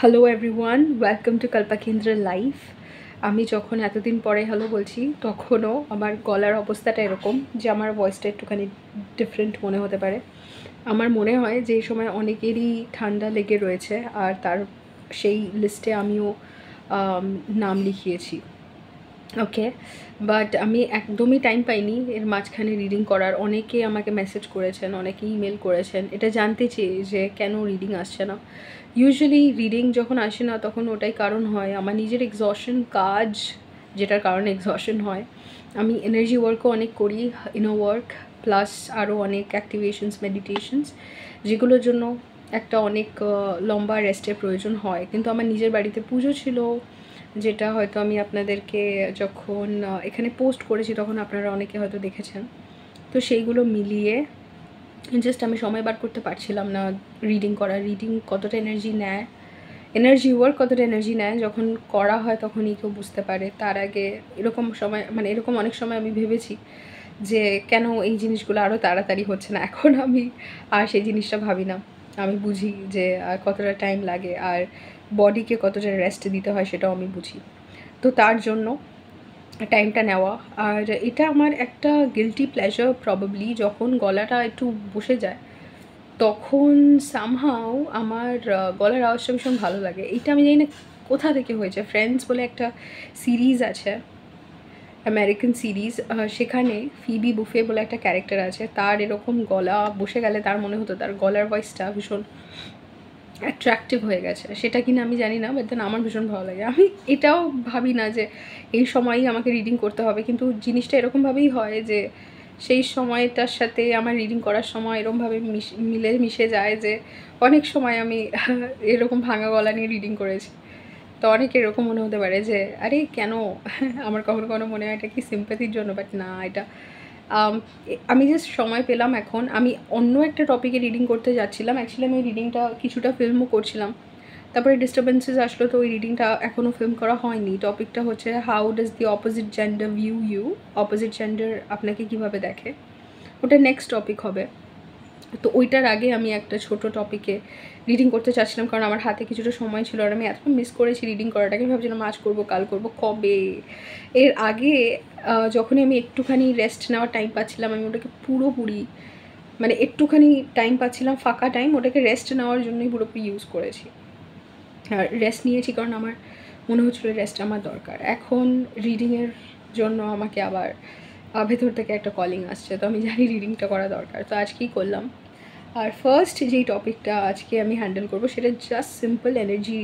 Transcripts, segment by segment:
Hello everyone, welcome to কল্পকেন্দ্র life. আমি যখন এতদিন পরে হ্যালো বলছি তখনও আমার গলার অবস্থাটা এরকম যে আমার ভয়েসটা একটুখানি ডিফারেন্ট মনে হতে পারে। আমার মনে হয় যে এই সময় অনেকেরই ঠান্ডা লেগে রয়েছে, আর তার সেই লিস্টে আমিও নাম লিখিয়েছি। ওকে, বাট আমি একদমই টাইম পাইনি এর মাঝখানে রিডিং করার। অনেকে আমাকে মেসেজ করেছেন, অনেকে ইমেল করেছেন এটা জানতে চেয়ে যে কেন রিডিং আসছে না। ইউজুয়ালি রিডিং যখন আসে না তখন ওটাই কারণ হয় আমার নিজের এক্সহশন, কাজ যেটার কারণে এক্সহশন হয়। আমি এনার্জি ওয়ার্কও অনেক করি, ইনো ওয়ার্ক প্লাস আরও অনেক অ্যাক্টিভেশনস, মেডিটেশনস, যেগুলোর জন্য একটা অনেক লম্বা রেস্টের প্রয়োজন হয়। কিন্তু আমার নিজের বাড়িতে পুজো ছিল, যেটা হয়তো আমি আপনাদেরকে যখন এখানে পোস্ট করেছি তখন আপনারা অনেকে হয়তো দেখেছেন। তো সেইগুলো মিলিয়ে জাস্ট আমি সময় বার করতে পারছিলাম না রিডিং করা। রিডিং কতটা এনার্জি নেয়, এনার্জি ওয়ার্ক কতটা এনার্জি নেয় যখন করা হয় তখনই কেউ বুঝতে পারে। তার আগে এরকম সময়, মানে এরকম অনেক সময় আমি ভেবেছি যে কেন এই জিনিসগুলো আরও তাড়াতাড়ি হচ্ছে না। এখন আমি আর সেই জিনিসটা ভাবি না, আমি বুঝি যে কতটা টাইম লাগে আর বডিকে কতটা রেস্ট দিতে হয় সেটাও আমি বুঝি। তো তার জন্য টাইমটা নেওয়া। আর এটা আমার একটা গিল্টি প্লেজার প্রবাবলি, যখন গলাটা একটু বসে যায় তখন সামহাও আমার গলার আওয়াজটা ভীষণ ভালো লাগে। এইটা আমি জানি না কোথা থেকে হয়েছে। ফ্রেন্ডস বলে একটা সিরিজ আছে, আমেরিকান সিরিজ, সেখানে ফিবি বুফে বলে একটা ক্যারেক্টার আছে, তার এরকম গলা বসে গেলে তার মনে হতো তার গলার ভয়েসটা ভীষণ অ্যাট্রাকটিভ হয়ে গেছে। সেটা কিনা আমি জানি না, বাট দেন আমার ভীষণ ভালো লাগে। আমি এটাও ভাবি না যে এই সময়ই আমাকে রিডিং করতে হবে, কিন্তু জিনিসটা এরকমভাবেই হয় যে সেই সময়টার সাথে আমার রিডিং করার সময় এরকমভাবে মিশে যায় যে অনেক সময় আমি এরকম ভাঙা গলা নিয়ে রিডিং করেছি। তো অনেকে এরকম মনে হতে পারে যে আরে কেন, আমার কখনো কখনো মনে হয় এটা কি সিম্প্যাথির জন্য, বাট না, এটা আমি জাস্ট সময় পেলাম। এখন আমি অন্য একটা টপিকে রিডিং করতে যাচ্ছিলাম, অ্যাকচুয়ালি আমি ওই রিডিংটা কিছুটা ফিল্মও করছিলাম, তারপরে ডিস্টার্বেন্সেস আসলো, তো ওই রিডিংটা এখনও ফিল্ম করা হয়নি। টপিকটা হচ্ছে how does the opposite gender view you, opposite gender আপনাকে কীভাবে দেখে। ওটা নেক্সট টপিক হবে। তো ওইটার আগে আমি একটা ছোট টপিকে রিডিং করতে চাচ্ছিলাম, কারণ আমার হাতে কিছুটা সময় ছিল আর আমি এতটা মিস করেছি রিডিং করাটাকে। ভাবছিলাম আজ করবো, কাল করবো, কবে। এর আগে যখনই আমি একটুখানি রেস্ট নেওয়ার টাইম পাচ্ছিলাম আমি ওটাকে পুরোপুরি, মানে একটুখানি টাইম পাচ্ছিলাম ফাঁকা টাইম, ওটাকে রেস্ট নেওয়ার জন্যই পুরোপুরি ইউজ করেছি। আর রেস্ট নিয়েছি কারণ আমার মনে হচ্ছিলো রেস্ট আমার দরকার। এখন রিডিংয়ের জন্য আমাকে আবার ভেতর থেকে একটা কলিং আসছে, তো আমি জানি রিডিংটা করা দরকার। তো আজকেই করলাম। আর ফার্স্ট যেই টপিকটা আজকে আমি হ্যান্ডেল করবো সেটা জাস্ট সিম্পল এনার্জি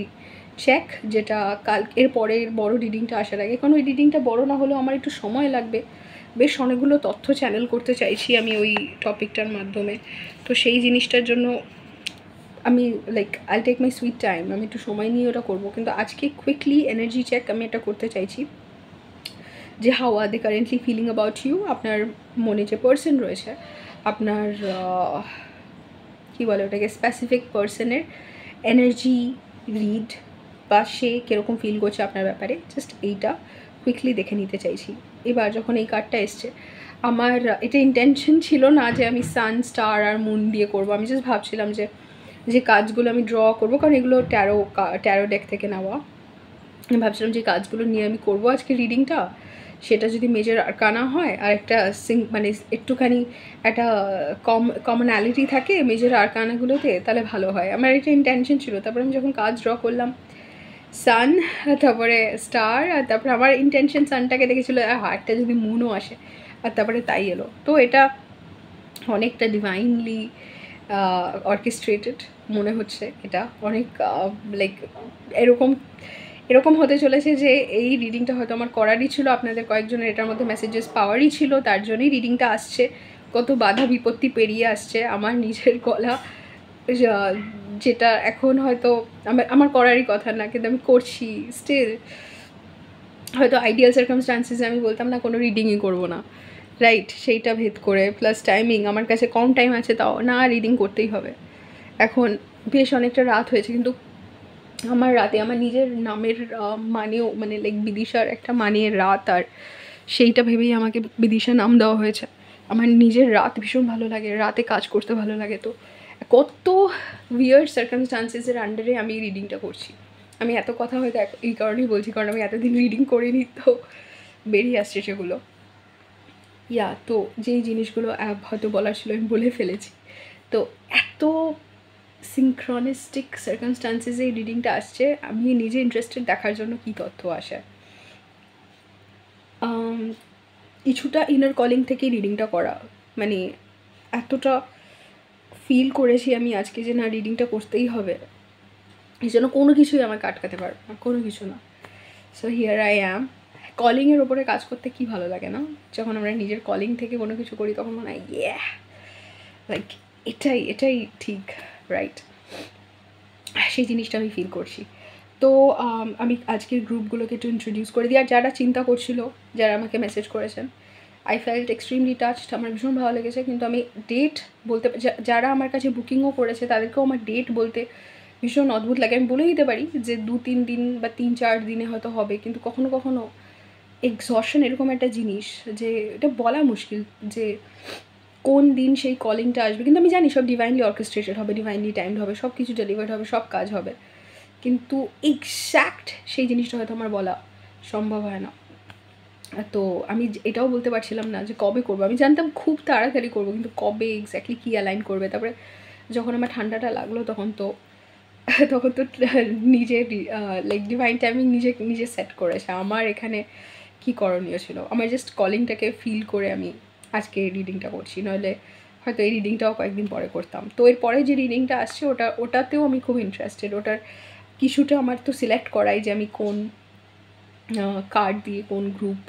চেক, যেটা কাল এর পরের বড়ো রিডিংটা আসার আগে, কারণ ওই রিডিংটা বড় না হলেও আমার একটু সময় লাগবে। বেশ অনেকগুলো তথ্য চ্যানেল করতে চাইছি আমি ওই টপিকটার মাধ্যমে। তো সেই জিনিসটার জন্য আমি I take my sweet time, আমি একটু সময় নিয়ে ওটা করবো। কিন্তু আজকে কুইকলি এনার্জি চেক আমি এটা করতে চাইছি যে how are they currently feeling about you. আপনার মনে যে পার্সন রয়েছে, আপনার কী বলে ওটাকে, স্পেসিফিক পার্সনের এনার্জি রিড, বা সে কীরকম ফিল করছে আপনার ব্যাপারে, জাস্ট এইটা কুইকলি দেখে নিতে চাইছি। এবার যখন এই কার্ডটা এসছে, আমার এটা ইন্টেনশন ছিল না যে আমি সান, স্টার আর মুন দিয়ে করবো। আমি জাস্ট ভাবছিলাম যে যে কাজগুলো আমি ড্র করবো, কারণ এগুলো ট্যারো ডেক থেকে নেওয়া, আমি ভাবছিলাম যে কাজগুলো নিয়ে আমি করবো আজকে রিডিংটা, সেটা যদি মেজর আরকানা হয় আর একটা মানে একটুখানি একটা কমনালিটি থাকে মেজর আরকানাগুলোতে, তাহলে ভালো হয়। আমার একটা ইন্টেনশন ছিল। তারপরে আমি যখন কাজ ড্র করলাম সান, তারপরে স্টার, আর তারপরে আমার ইন্টেনশন সানটাকে দেখেছিলো একটা যদি মুনও আসে, আর তারপরে তাই এলো। তো এটা অনেকটা ডিভাইনলি অর্কেস্ট্রেটেড মনে হচ্ছে। এটা অনেক এরকম হতে চলেছে যে এই রিডিংটা হয়তো আমার করারই ছিল। আপনাদের কয়েকজনের এটার মধ্যে মেসেজেস পাওয়ারই ছিল, তার জন্যই রিডিংটা আসছে। কত বাধা বিপত্তি পেরিয়ে আসছে আমার নিজের গলা, যেটা এখন হয়তো আমার করারই কথা না, কিন্তু আমি করছি স্টিল। হয়তো আইডিয়াল সার্কামস্টান্সেসে আমি বলতাম না কোনো রিডিংই করবো না, রাইট, সেইটা ভেদ করে প্লাস টাইমিং, আমার কাছে কম টাইম আছে, তাও না রিডিং করতেই হবে। এখন বেশ অনেকটা রাত হয়েছে, কিন্তু আমার রাতে আমার নিজের নামের মানেও, মানে বিদিশার একটা মানের রাত, আর সেইটা ভেবেই আমাকে বিদিশা নাম দেওয়া হয়েছে। আমার নিজের রাত ভীষণ ভালো লাগে, রাতে কাজ করতে ভালো লাগে। তো কত উইয়ার্ড সার্কামস্টান্সেসের আন্ডারে আমি রিডিংটা করছি। আমি এত কথা হয়তো এই কারণেই বলছি, কারণ আমি এতদিন রিডিং করিনি, তো বেরিয়ে আসছে সেগুলো। তো যেই জিনিসগুলো হয়তো বলার ছিল আমি বলে ফেলেছি। তো এত সিনক্রনিস্টিক সার্কামস্টান্সেসে এই রিডিংটা আসছে, আমি নিজে ইন্টারেস্টেড দেখার জন্য কী তথ্য আসে। কিছুটা ইনার কলিং থেকেই রিডিংটা করা, মানে এতটা ফিল করেছি আমি আজকে যে না, রিডিংটা করতেই হবে, এই জন্য কোনো কিছুই আমার কাটকাতে পারবে না, কোনো কিছু না। So here I am. কলিংয়ের ওপরে কাজ করতে কি ভালো লাগে না, যখন আমরা নিজের কলিং থেকে কোনো কিছু করি তখন মনে হয় লাইক এটাই ঠিক, রাইট? সেই জিনিসটা আমি ফিল করছি। তো আমি আজকের গ্রুপগুলোকে একটু ইন্ট্রোডিউস করে দিই। আর যারা চিন্তা করছিল, যারা আমাকে মেসেজ করেছেন, আই ফেল্ট এক্সট্রিমলি টাচড, আমার ভীষণ ভালো লেগেছে। কিন্তু আমি ডেট বলতে, যারা আমার কাছে বুকিংও করেছে তাদেরকেও আমার ডেট বলতে ভীষণ অদ্ভুত লাগে। আমি বলে দিতে পারি যে 2-3 দিন বা 3-4 দিনে হয়তো হবে, কিন্তু কখনো কখনো এক্সহশন এরকম একটা জিনিস যে এটা বলা মুশকিল যে কোন দিন সেই কলিংটা আসবে। কিন্তু আমি জানি সব ডিভাইনলি অর্কেস্ট্রেটেড হবে, ডিভাইনলি টাইমড হবে, সব কিছু ডেলিভার্ড হবে, সব কাজ হবে, কিন্তু এক্স্যাক্ট সেই জিনিসটা হয়তো আমার বলা সম্ভব হয় না। তো আমি এটাও বলতে পারছিলাম না যে কবে করবো। আমি জানতাম খুব তাড়াতাড়ি করবো, কিন্তু কবে এক্স্যাক্টলি কী অ্যালাইন করবে। তারপরে যখন আমার ঠান্ডাটা লাগলো তখন তো নিজে লাইক ডিভাইন টাইমিং নিজে সেট করেছে। আমার এখানে কি করণীয় ছিল, আমার জাস্ট কলিংটাকে ফিল করে আমি আজকে রিডিংটা করছি, নইলে হয়তো এই রিডিংটাও কয়েকদিন পরে করতাম। তো এরপরে যে রিডিংটা আসছে ওটাতেও আমি খুব ইন্টারেস্টেড। ওটার কিছুটা আমার তো সিলেক্ট করাই যে আমি কোন কার্ড দিয়ে কোন গ্রুপ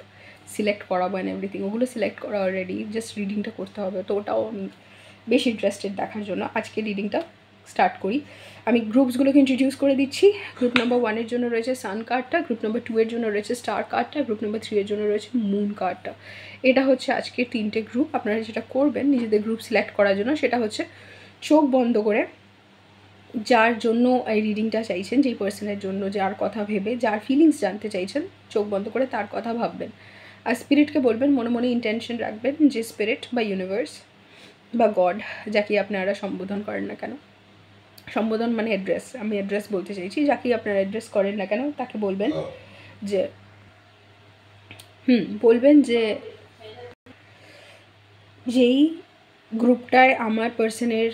সিলেক্ট করাবো অ্যান্ড এভরিথিং, ওগুলো সিলেক্ট করা অলরেডি, জাস্ট রিডিংটা করতে হবে। তো ওটাও আমি বেশ ইন্টারেস্টেড দেখার জন্য আজকে রিডিংটা স্টার্ট করি। আমি গ্রুপসগুলোকে ইন্ট্রোডিউস করে দিচ্ছি। গ্রুপ নাম্বার 1-এর জন্য রয়েছে সান কার্ডটা, গ্রুপ নাম্বার 2-এর জন্য রয়েছে স্টার কার্ডটা, গ্রুপ নাম্বার 3-এর জন্য রয়েছে মুন কার্ডটা। এটা হচ্ছে আজকের 3টে গ্রুপ। আপনারা যেটা করবেন নিজেদের গ্রুপ সিলেক্ট করার জন্য, সেটা হচ্ছে চোখ বন্ধ করে যার জন্য এই রিডিংটা চাইছেন, যেই পার্সনের জন্য, যার কথা ভেবে, যার ফিলিংস জানতে চাইছেন, চোখ বন্ধ করে তার কথা ভাববেন। আর স্পিরিটকে বলবেন, মনে মনে ইন্টেনশন রাখবেন যে স্পিরিট বা ইউনিভার্স বা গড, যাকে আপনারা সম্বোধন করেন না কেন, সম্বোধন মানে অ্যাড্রেস, আমি অ্যাড্রেস বলতে চাইছি, যাকেই আপনারা অ্যাড্রেস করেন না কেন তাকে বলবেন যে বলবেন যে যেই গ্রুপটায় আমার পার্সনের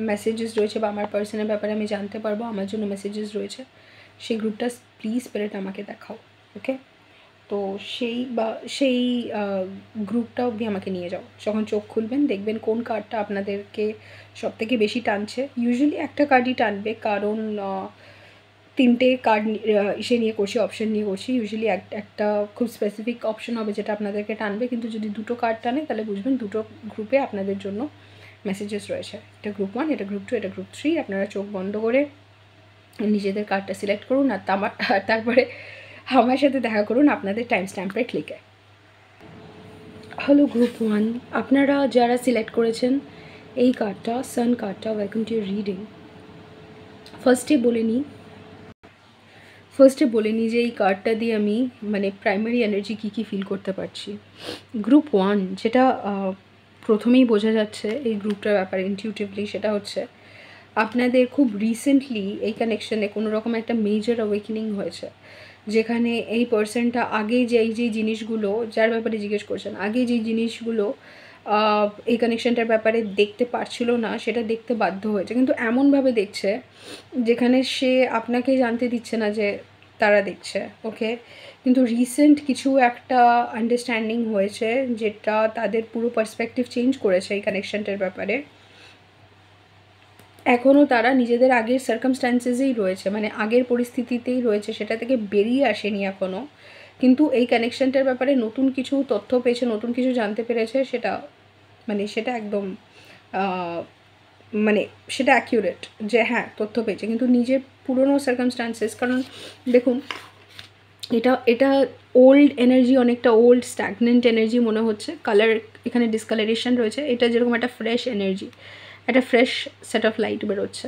মেসেজেস রয়েছে বা আমার পার্সনের ব্যাপারে আমি জানতে পারবো, আমার জন্য মেসেজেস রয়েছে, সেই গ্রুপটা প্লিজ স্পিরিট আমাকে দেখাও। ওকে, তো সেই গ্রুপটা অবধি আমাকে নিয়ে যাও। যখন চোখ খুলবেন দেখবেন কোন কার্ডটা আপনাদেরকে সবথেকে বেশি টানছে। ইউজুয়ালি একটা কার্ডই টানবে, কারণ 3টে কার্ড নিয়ে করছি, অপশন নিয়ে করছি। ইউজুয়ালি একটা খুব স্পেসিফিক অপশন হবে যেটা আপনাদেরকে টানবে, কিন্তু যদি 2টো কার্ড টানে তাহলে বুঝবেন 2টো গ্রুপে আপনাদের জন্য মেসেজেস রয়েছে। এটা গ্রুপ 1, এটা গ্রুপ 2, এটা গ্রুপ 3। আপনারা চোখ বন্ধ করে নিজেদের কার্ডটা সিলেক্ট করুন, আর তারপরে আমার সাথে দেখা করুন আপনাদের টাইম স্ট্যাম্পের ক্লিকে। হ্যালো গ্রুপ 1, আপনারা যারা সিলেক্ট করেছেন এই কার্ডটা, সান কার্ডটা, ওয়েলকাম টু ইউর রিডিং। ফার্স্টে বলে নিই যে এই কার্ডটা দিয়ে আমি মানে প্রাইমারি এনার্জি কী ফিল করতে পারছি। গ্রুপ 1 যেটা প্রথমেই বোঝা যাচ্ছে এই গ্রুপটার ব্যাপারে ইনটিউটিভলি, সেটা হচ্ছে আপনাদের খুব রিসেন্টলি এই কানেকশনে কোনো রকম একটা মেজর অ্যাওয়েকেনিং হয়েছে, যেখানে এই পার্সনটা আগে যেই জিনিসগুলো, যার ব্যাপারে জিজ্ঞেস করছেন, আগে যেই জিনিসগুলো এই কানেকশনটার ব্যাপারে দেখতে পারছিল না, সেটা দেখতে বাধ্য হয়েছে। কিন্তু এমনভাবে দেখছে যেখানে সে আপনাকে জানতে দিচ্ছে না যে তারা দেখছে। ওকে, কিন্তু রিসেন্ট কিছু একটা আন্ডারস্ট্যান্ডিং হয়েছে যেটা তাদের পুরো পার্সপেক্টিভ চেঞ্জ করেছে এই কানেকশনটার ব্যাপারে। এখনও তারা নিজেদের আগের সার্কামস্ট্যান্সেসেই রয়েছে, মানে আগের পরিস্থিতিতেই রয়েছে, সেটা থেকে বেরিয়ে আসেনি এখনও। কিন্তু এই কানেকশনটার ব্যাপারে নতুন কিছু তথ্য পেয়েছে, নতুন কিছু জানতে পেরেছে, সেটা একদম সেটা অ্যাকিউরেট যে হ্যাঁ তথ্য পেয়েছে, কিন্তু নিজের পুরনো সার্কামস্ট্যান্সেস, কারণ দেখুন এটা ওল্ড এনার্জি, অনেকটা ওল্ড স্ট্যাগনেন্ট এনার্জি মনে হচ্ছে। কালার এখানে ডিসকালারেশন রয়েছে, এটা যেরকম একটা ফ্রেশ এনার্জি, একটা ফ্রেশ সেট অফ লাইট বেরোচ্ছে।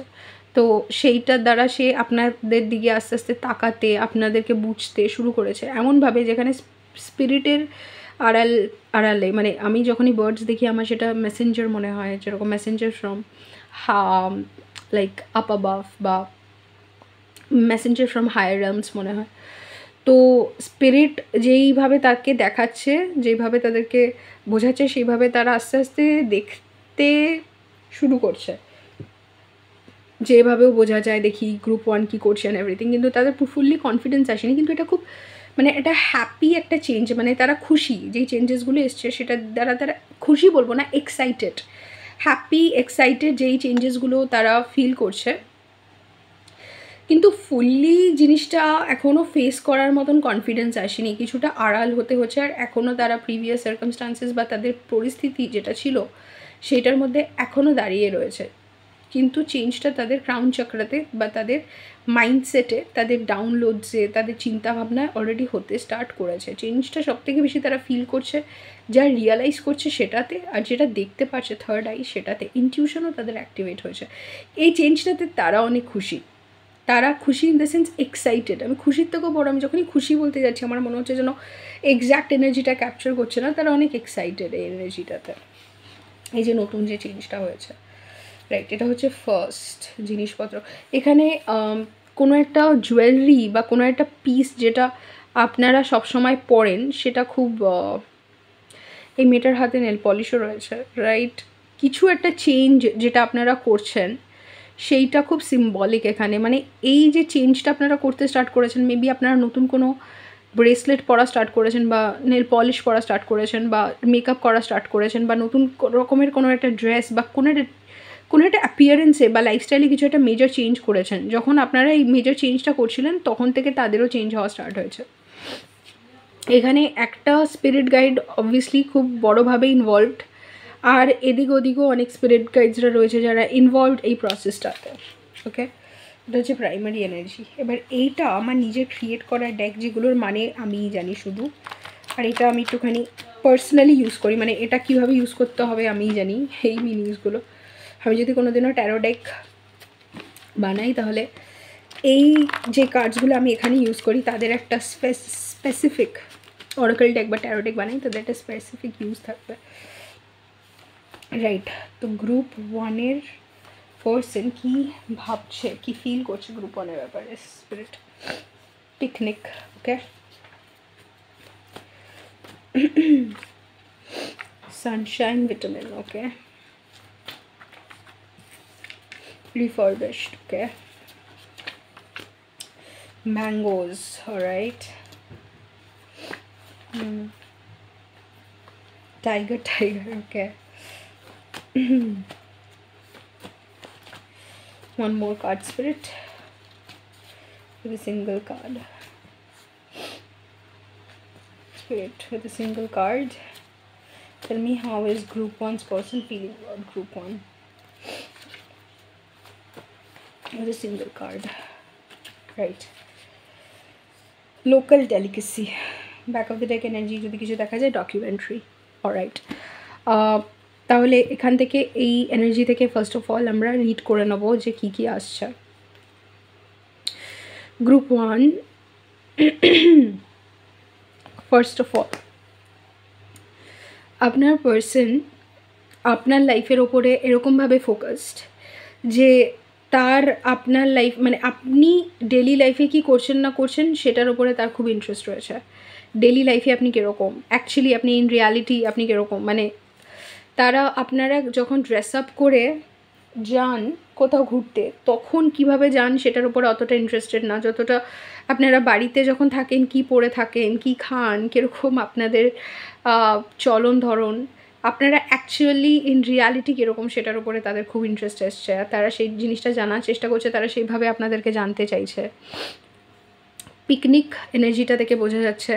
তো সেইটার দ্বারা সে আপনাদের দিকে আস্তে আস্তে তাকাতে, আপনাদেরকে বুঝতে শুরু করেছে এমনভাবে যেখানে স্পিরিটের আড়ালে, মানে আমি যখনই বার্ডস দেখি আমার সেটা মেসেঞ্জার মনে হয়, যেরকম Messenger from like up above বা মেসেঞ্জার ফ্রম হায়ার রেলমস মনে হয়। তো স্পিরিট যেইভাবে তাকে দেখাচ্ছে, যেইভাবে তাদেরকে বোঝাচ্ছে, সেইভাবে তারা আস্তে আস্তে দেখতে শুরু করছে, যেভাবেও বোঝা যায় দেখি গ্রুপ 1 কী করছে অ্যান্ড এভরিথিং, কিন্তু তাদের ফুললি কনফিডেন্স আসেনি। কিন্তু এটা খুব মানে এটা হ্যাপি একটা চেঞ্জ, মানে তারা খুশি, যেই চেঞ্জেসগুলো এসছে সেটা দ্বারা তারা খুশি বলবো না, এক্সাইটেড, হ্যাপি এক্সাইটেড যেই চেঞ্জেসগুলো তারা ফিল করছে। কিন্তু ফুললি জিনিসটা এখনও ফেস করার মতন কনফিডেন্স আসেনি, কিছুটা আড়াল হতে হচ্ছে। আর এখনও তারা প্রিভিয়াস সার্কামস্টান্সেস বা তাদের পরিস্থিতি যেটা ছিল সেটার মধ্যে এখনও দাঁড়িয়ে রয়েছে। কিন্তু চেঞ্জটা তাদের ক্রাউন চক্রাতে বা তাদের মাইন্ডসেটে, তাদের ডাউনলোডসে, তাদের চিন্তাভাবনায় অলরেডি হতে স্টার্ট করেছে। চেঞ্জটা সবথেকে বেশি তারা ফিল করছে, যা রিয়ালাইজ করছে সেটাতে, আর যেটা দেখতে পাচ্ছে থার্ড আই সেটাতে। ইনটিউশনও তাদের অ্যাক্টিভেট হয়েছে। এই চেঞ্জটাতে তারা অনেক খুশি। তারা খুশি ইন দ্য সেন্স এক্সাইটেড। আমি খুশির থেকেও বড়, আমি যখনই খুশি বলতে যাচ্ছি আমার মনে হচ্ছে যেন এক্স্যাক্ট এনার্জিটা ক্যাপচার করছে না, তারা অনেক এক্সাইটেড এই এনার্জিটাতে, এই যে নতুন যে চেঞ্জটা হয়েছে। রাইট, এটা হচ্ছে ফার্স্ট জিনিসপত্র। এখানে কোনো একটা জুয়েলারি বা কোনো একটা পিস যেটা আপনারা সবসময় পরেন সেটা খুব, এই মেয়েটার হাতে নেল পলিশও রয়েছে, রাইট। কিছু একটা চেঞ্জ যেটা আপনারা করছেন সেইটা খুব সিম্বলিক এখানে। মানে এই যে চেঞ্জটা আপনারা করতে স্টার্ট করেছেন, মেবি আপনারা নতুন কোনো ব্রেসলেট পরা স্টার্ট করেছেন, বা নেল পলিশ পরা স্টার্ট করেছেন, বা মেকআপ করা স্টার্ট করেছেন, বা নতুন রকমের কোনো একটা ড্রেস বা কোনো একটা অ্যাপিয়ারেন্সে বা লাইফস্টাইলে কিছু একটা মেজর চেঞ্জ করেছেন। যখন আপনারা এই মেজর চেঞ্জটা করছিলেন তখন থেকে তাদেরও চেঞ্জ হওয়া স্টার্ট হয়েছে। এখানে একটা স্পিরিট গাইড অবভিয়াসলি খুব বড়োভাবে ইনভলভড, আর এদিক ওদিকেও অনেক স্পিরিট গাইডসরা রয়েছে যারা ইনভলভড এই প্রসেসটাতে। ওকে, এটা হচ্ছে প্রাইমারি এনার্জি। এবার এইটা আমার নিজের ক্রিয়েট করা ডেক, যেগুলোর মানে আমিই জানি শুধু, আর এটা আমি একটুখানি পার্সোনালি ইউজ করি, মানে এটা কীভাবে ইউজ করতে হবে আমিই জানি এই মিনিংসগুলো। আমি যদি কোনো দিনও ট্যারো ডেক বানাই তাহলে এই যে কার্ডসগুলো আমি এখানে ইউজ করি তাদের একটা স্পেসিফিক, অরাকল ডেক বা ট্যারো ডেক বানাই তাদের একটা স্পেসিফিক ইউজ থাকবে, রাইট। তো গ্রুপ 1-এর পার্সন কী ভাবছে, কী ফিল করছে গ্রুপ 1-এর ব্যাপারে, spirit picnic. Okay, Sunshine vitamin, okay, refurbished, okay, mangoes, all right, tiger, okay. One more card, spirit, with a single card, spirit with a single card. Tell me, how is group 1's person feeling about group 1 with a single card, right? Local delicacy, back of the deck energy যদি কিছু দেখা যায় documentary, alright. তাহলে এখান থেকে এই energy থেকে first of all আমরা রিড করে নেব যে কী কী আসছে। গ্রুপ 1, ফার্স্ট অফ অল আপনার পার্সন আপনার লাইফের ওপরে এরকমভাবে ফোকাসড যে তার আপনার লাইফ, মানে আপনি ডেলি লাইফে কী করছেন না করছেন সেটার ওপরে তার খুব ইন্টারেস্ট রয়েছে। ডেলি লাইফে আপনি কীরকম, অ্যাকচুয়ালি আপনি ইন রিয়ালিটি আপনি কীরকম, মানে আপনারা যখন ড্রেস আপ করে যান কোথাও ঘুরতে তখন কিভাবে যান সেটার উপরে অতটা ইন্টারেস্টেড না, যতটা আপনারা বাড়িতে যখন থাকেন কী পরে থাকেন, কী খান, কীরকম আপনাদের চলন ধরন, আপনারা অ্যাকচুয়ালি ইন রিয়ালিটি কীরকম সেটার উপরে তাদের খুব ইন্টারেস্ট এসছে, আর তারা সেই জিনিসটা জানার চেষ্টা করছে, তারা সেইভাবে আপনাদেরকে জানতে চাইছে। পিকনিক এনার্জিটা থেকে বোঝা যাচ্ছে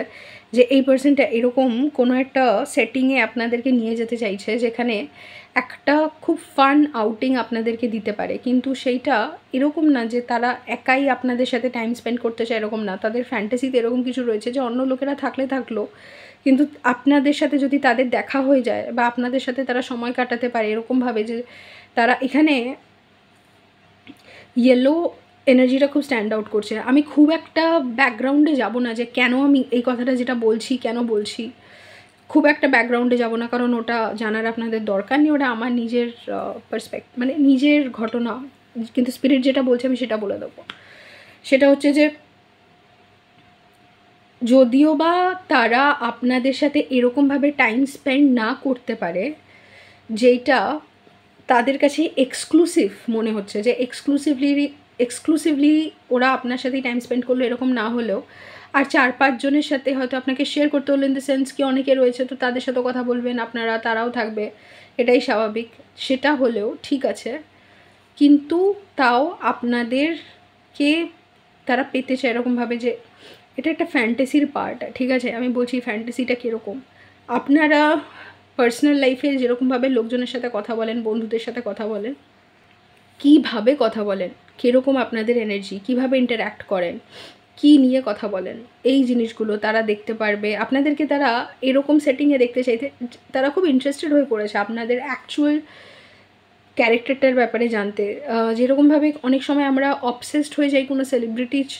যে এই পার্সনটা এরকম কোনো একটা সেটিংয়ে আপনাদেরকে নিয়ে যেতে চাইছে যেখানে একটা খুব ফান আউটিং আপনাদেরকে দিতে পারে, কিন্তু সেইটা এরকম না যে তারা একাই আপনাদের সাথে টাইম স্পেন্ড করতে চায়, এরকম না। তাদের ফ্যান্টাসিতে এরকম কিছু রয়েছে যে অন্য লোকেরা থাকলো, কিন্তু আপনাদের সাথে যদি তাদের দেখা হয়ে যায় বা আপনাদের সাথে তারা সময় কাটাতে পারে এরকমভাবে যে তারা এখানে ইয়েলো এনার্জিটা খুব স্ট্যান্ড আউট করছে। আমি খুব একটা ব্যাকগ্রাউন্ডে যাব না যে কেন আমি এই কথাটা যেটা বলছি কেন বলছি, খুব একটা ব্যাকগ্রাউন্ডে যাব না, কারণ ওটা জানার আপনাদের দরকার নেই, ওটা আমার নিজের মানে নিজের ঘটনা। কিন্তু স্পিরিট যেটা বলছে আমি সেটা বলে দেবো। সেটা হচ্ছে যে যদিও বা তারা আপনাদের সাথে এরকমভাবে টাইম স্পেন্ড না করতে পারে যেটা তাদের কাছে এক্সক্লুসিভ মনে হচ্ছে, যে এক্সক্লুসিভলি ওরা আপনার সাথেই টাইম স্পেন্ড করলো এরকম না হলেও আর 4-5 জনের সাথে হয়তো আপনাকে শেয়ার করতে হলো, ইন দ্য সেন্স কি অনেকে রয়েছে তো তাদের সাথেও কথা বলবেন আপনারা, তারাও থাকবে, এটাই স্বাভাবিক। সেটা হলেও ঠিক আছে, কিন্তু তাও আপনাদেরকে তারা পেতে চায় এরকমভাবে যে এটা একটা ফ্যান্টাসির পার্ট, ঠিক আছে? আমি বলছি ফ্যান্টাসিটা কীরকম, আপনারা পার্সোনাল লাইফে যেরকমভাবে লোকজনের সাথে কথা বলেন, বন্ধুদের সাথে কথা বলেন, কীভাবে কথা বলেন, কীরকম আপনাদের এনার্জি, কীভাবে ইন্টারঅ্যাক্ট করেন, কী নিয়ে কথা বলেন, এই জিনিসগুলো তারা দেখতে পারবে। আপনাদেরকে তারা এরকম সেটিংয়ে দেখতে চাইতে তারা খুব ইন্টারেস্টেড হয়ে পড়েছে আপনাদের অ্যাকচুয়াল ক্যারেক্টারটার ব্যাপারে জানতে। যেরকমভাবে অনেক সময় আমরা অবসেসড হয়ে যাই কোনো সেলিব্রিটির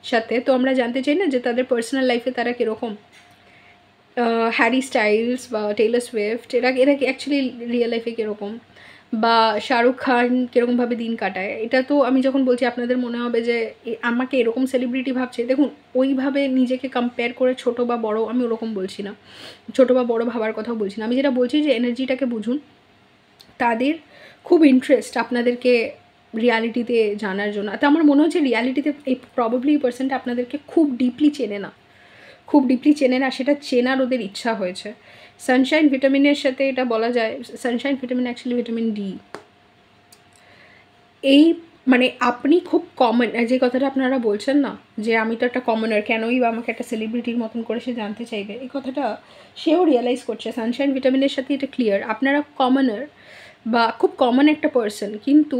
সাথে, তো আমরা জানতে চাই না যে তাদের পার্সোনাল লাইফে তারা কীরকম। হ্যারি স্টাইলস বা টেইলর সুইফট এরা কি অ্যাকচুয়ালি রিয়েল লাইফে কীরকম, বা শাহরুখ খান কীরকমভাবে দিন কাটায়। এটা তো আমি যখন বলছি আপনাদের মনে হবে যে আমাকে এরকম সেলিব্রিটি ভাবছে, দেখুন ওইভাবে নিজেকে কম্পেয়ার করে ছোট বা বড় আমি ওরকম বলছি না, ছোট বা বড় ভাবার কথাও বলছি না। আমি যেটা বলছি যে এনার্জিটাকে বুঝুন। তাদের খুব ইন্টারেস্ট আপনাদেরকে রিয়ালিটিতে জানার জন্য। তো আমার মনে হচ্ছে রিয়ালিটিতে এই প্রবাবলি এই পার্সনটা আপনাদেরকে খুব ডিপলি চেনে না, সেটা চেনার ওদের ইচ্ছা হয়েছে। সানশাইন ভিটামিনের সাথে এটা বলা যায়, Sunshine vitamin actually vitamin D. এই মানে আপনি খুব কমন, যে কথাটা আপনারা বলছেন না যে আমি তো একটা কমনার, কেনই বা আমাকে একটা সেলিব্রিটির মতন করে সে জানতে চাইবে, এই কথাটা সেও রিয়েলাইজ করছে। সানশাইন ভিটামিনের সাথে এটা ক্লিয়ার, আপনারা কমনার বা খুব কমন একটা পার্সন, কিন্তু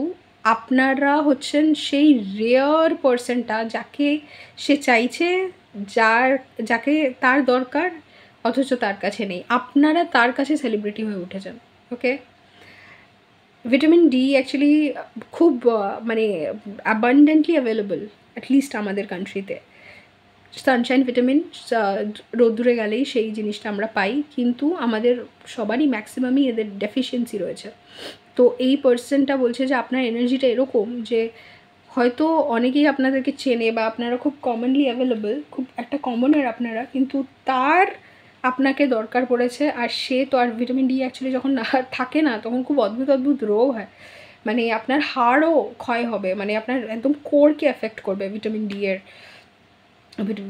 আপনারা হচ্ছেন সেই রেয়ার পার্সনটা যাকে সে চাইছে, যাকে তার দরকার অথচ তার কাছে নেই। আপনারা তার কাছে সেলিব্রিটি হয়ে উঠেছেন। ওকে, ভিটামিন ডি অ্যাকচুয়ালি খুব মানে অ্যাবান্ডেন্টলি অ্যাভেলেবল অ্যাটলিস্ট আমাদের কান্ট্রিতে। সানশাইন ভিটামিন রোদ্দুরে গেলেই সেই জিনিসটা আমরা পাই, কিন্তু আমাদের সবারই ম্যাক্সিমামই এদের ডেফিসিয়েন্সি রয়েছে। তো এই পার্সনটা বলছে যে আপনার এনার্জিটা এরকম যে হয়তো অনেকেই আপনাদেরকে চেনে বা আপনারা খুব কমনলি অ্যাভেলেবল, খুব একটা কমনার আপনারা, কিন্তু তার আপনাকে দরকার পড়েছে। আর সে তো আর ভিটামিন ডি অ্যাকচুয়ালি যখন না থাকে না তখন খুব অদ্ভুত রোগ হয়, মানে আপনার হাড়ও ক্ষয় হবে, মানে আপনার একদম কোরকে এফেক্ট করবে ভিটামিন ডি এর।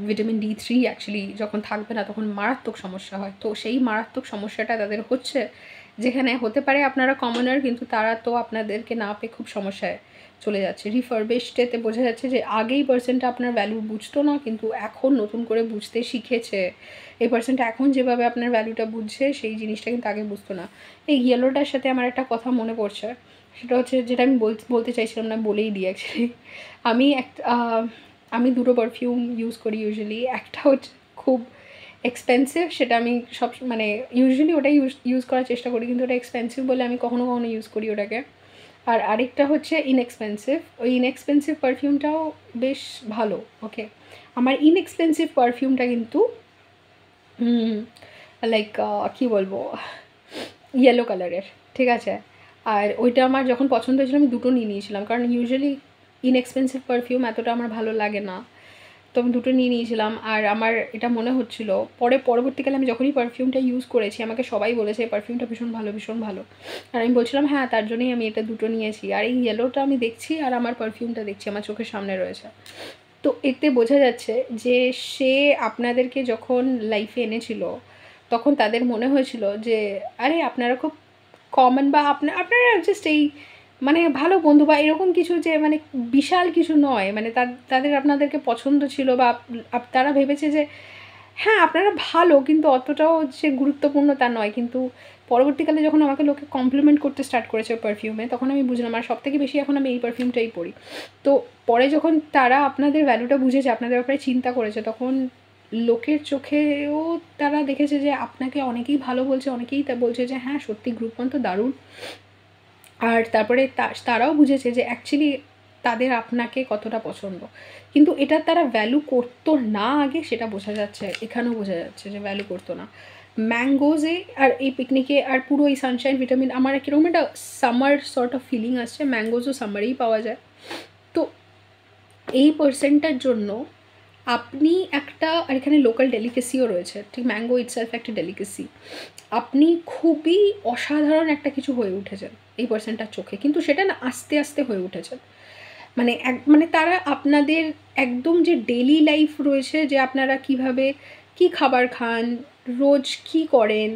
ভিটামিন D3 অ্যাকচুয়ালি যখন থাকবে না তখন মারাত্মক সমস্যা হয়। তো সেই মারাত্মক সমস্যাটা তাদের হচ্ছে, যেখানে হতে পারে আপনারা কমনার কিন্তু তারা তো আপনাদেরকে না পেয়ে খুব সমস্যায় চলে যাচ্ছে। রিফারবিশডেতে বোঝা যাচ্ছে যে আগেই পার্সনটা আপনার ভ্যালু বুঝতো না, কিন্তু এখন নতুন করে বুঝতে শিখেছে। এই পার্সনটা এখন যেভাবে আপনার ভ্যালুটা বুঝছে সেই জিনিসটা কিন্তু আগে বুঝতো না। এই ইয়েলোটার সাথে আমার একটা কথা মনে পড়ছে, সেটা হচ্ছে যেটা আমি বলতে চাইছিলাম না, বলেই দিই অ্যাকচুয়ালি। আমি দুটো পারফিউম ইউজ করি ইউজুয়ালি। একটা হচ্ছে খুব এক্সপেন্সিভ, সেটা আমি সব মানে ইউজুয়ালি ওটাই ইউজ করার চেষ্টা করি, কিন্তু ওটা এক্সপেন্সিভ বলে আমি কখনো ইউজ করি ওটাকে। আর আরেকটা হচ্ছে ইনএক্সপেন্সিভ। ওই ইনএক্সপেন্সিভ পারফিউমটাও বেশ ভালো। ওকে, আমার ইনএক্সপেন্সিভ পারফিউমটা কিন্তু লাইক কী বলবো, ইয়েলো কালারের, ঠিক আছে? আর ওইটা আমার যখন পছন্দ হয়েছিল আমি দুটো নিয়ে নিয়েছিলাম, কারণ ইউজুয়ালি ইনএক্সপেন্সিভ পারফিউম এতটা আমার ভালো লাগে না, তো আমি দুটো নিয়ে নিয়েছিলাম। আর আমার এটা মনে হচ্ছিলো পরবর্তীকালে আমি যখনই পারফিউমটা ইউজ করেছি আমাকে সবাই বলেছে এই পারফিউমটা ভীষণ ভালো। আর আমি বলছিলাম হ্যাঁ, তার জন্যই আমি এটা দুটো নিয়েছি। আর এই ইয়েলোটা আমি দেখছি আর আমার পারফিউমটা দেখছি, আমার চোখের সামনে রয়েছে। তো এতে বোঝা যাচ্ছে যে সে আপনাদেরকে যখন লাইফে এনেছিল তখন তাদের মনে হয়েছিল যে আরে আপনারা খুব কমন, বা আপনারা জাস্ট এই মানে ভালো বন্ধু বা এরকম কিছু, যে মানে বিশাল কিছু নয়, মানে তাদের আপনাদেরকে পছন্দ ছিল, বা তারা ভেবেছে যে হ্যাঁ আপনারা ভালো, কিন্তু অতটাও যে গুরুত্বপূর্ণ তা নয়। কিন্তু পরবর্তীকালে যখন আমাকে লোকে কমপ্লিমেন্ট করতে স্টার্ট করেছে পারফিউমে, তখন আমি বুঝলাম, আর সবথেকে বেশি এখন আমি এই পারফিউমটাই পরি। তো পরে যখন তারা আপনাদের ভ্যালুটা বুঝেছে, আপনাদের ব্যাপারে চিন্তা করেছে, তখন লোকের চোখেও তারা দেখেছে যে আপনাকে অনেকেই ভালো বলছে, অনেকেই তা বলছে যে হ্যাঁ সত্যি গ্রুপ ওয়ান তো দারুণ। আর তারপরে তারাও বুঝেছে যে অ্যাকচুয়ালি তাদের আপনাকে কতটা পছন্দ, কিন্তু এটা তারা ভ্যালু করতো না আগে, সেটা বোঝা যাচ্ছে, এখানেও বোঝা যাচ্ছে যে ভ্যালু করতো না। ম্যাঙ্গোজে আর এই পিকনিকে আর পুরো এই সানশাইন ভিটামিন আমার কীরকম একটা সামার সর্ট অফ ফিলিং আসছে। ম্যাঙ্গোজও সামারেই পাওয়া যায়। তো এই পার্সেন্টটার জন্য আপনি একটা, আর এখানে লোকাল ডেলিকেসিও রয়েছে, ঠিক ম্যাঙ্গো ইটসেলফ একটা ডেলিকেসি, আপনি খুবই অসাধারণ একটা কিছু হয়ে উঠেছেন এই পার্সেন্টটার চোখে, কিন্তু সেটা না আস্তে আস্তে হয়ে উঠেছেন। মানে তারা আপনাদের একদম যে ডেলি লাইফ রয়েছে, যে আপনারা কিভাবে কি খাবার খান, রোজ কি করেন,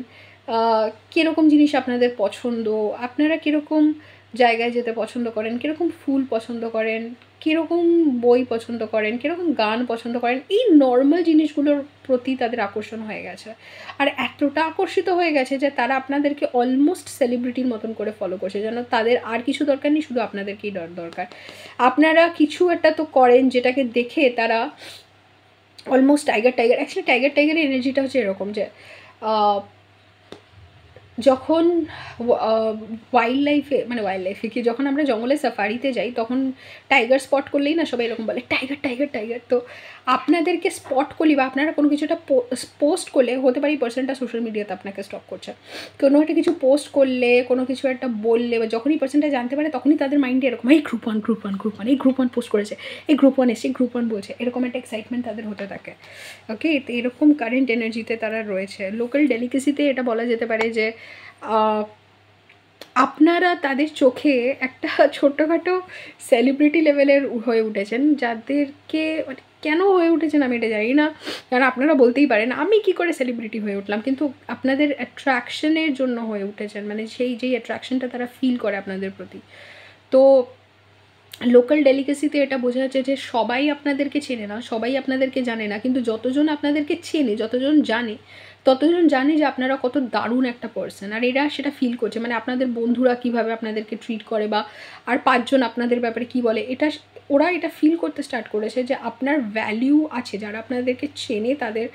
কীরকম জিনিস আপনাদের পছন্দ, আপনারা কীরকম জায়গায় যেতে পছন্দ করেন, কীরকম ফুল পছন্দ করেন, কীরকম বই পছন্দ করেন, কীরকম গান পছন্দ করেন, এই নর্মাল জিনিসগুলোর প্রতি তাদের আকর্ষণ হয়ে গেছে। আর এতটা আকর্ষিত হয়ে গেছে যে তারা আপনাদেরকে অলমোস্ট সেলিব্রিটির মতন করে ফলো করছে, যেন তাদের আর কিছু দরকার নেই, শুধু আপনাদেরকেই দরকার। আপনারা কিছু একটা তো করেন যেটাকে দেখে তারা অলমোস্ট অ্যাকচুয়ালি টাইগারের এনার্জিটা হচ্ছে এরকম যে যখন ওয়াইল্ড লাইফে কি, যখন আমরা জঙ্গলে সাফারিতে যাই তখন টাইগার স্পট করলেই না সবাই এরকম বলে টাইগার টাইগার টাইগার। তো আপনাদেরকে স্পট করলে বা আপনারা কোনো কিছুটা পোস্ট করলে, হতে পারে এই পার্সনটা সোশ্যাল মিডিয়াতে আপনাকে স্টক করছে, কোনো একটা কিছু পোস্ট করলে, কোনো কিছু একটা বললে, বা যখনই পার্সনটা জানতে পারে তখনই তাদের মাইন্ডে এরকম, এই গ্রুপ ওয়ান এই গ্রুপ ওয়ান পোস্ট করেছে, এই গ্রুপ ওয়ান এসে গ্রুপ ওয়ান বলছে, এরকম একটা এক্সাইটমেন্ট তাদের হতে থাকে। ওকে, তো এরকম কারেন্ট এনার্জিতে তারা রয়েছে। লোকাল ডেলিকেসিতে এটা বলা যেতে পারে যে আপনারা তাদের চোখে একটা ছোট্টখাটো সেলিব্রিটি লেভেলের হয়ে উঠেছেন, যাদেরকে মানে কেন হয়ে উঠেছেন আমি এটা জানি না, কারণ আপনারা বলতেই পারেন আমি কি করে সেলিব্রিটি হয়ে উঠলাম, কিন্তু আপনাদের অ্যাট্রাকশনের জন্য হয়ে উঠেছেন, মানে যেই অ্যাট্রাকশনটা তারা ফিল করে আপনাদের প্রতি। তো লোকাল ডেলিকেসিতে এটা বোঝা যাচ্ছে যে সবাই আপনাদেরকে চেনে না, সবাই আপনাদেরকে জানে না, কিন্তু যতজন আপনাদেরকে চেনে, যতজন জানে যে আপনারা কত দারুণ একটা পার্সন, আর এরা সেটা ফিল করছে। মানে আপনাদের বন্ধুরা কিভাবে আপনাদেরকে ট্রিট করে, বা আর 5 জন আপনাদের ব্যাপারে কি বলে, ওরা এটা ফিল করতে স্টার্ট করেছে যে আপনার ভ্যালিউ আছে, যারা আপনাদেরকে চেনে তাদের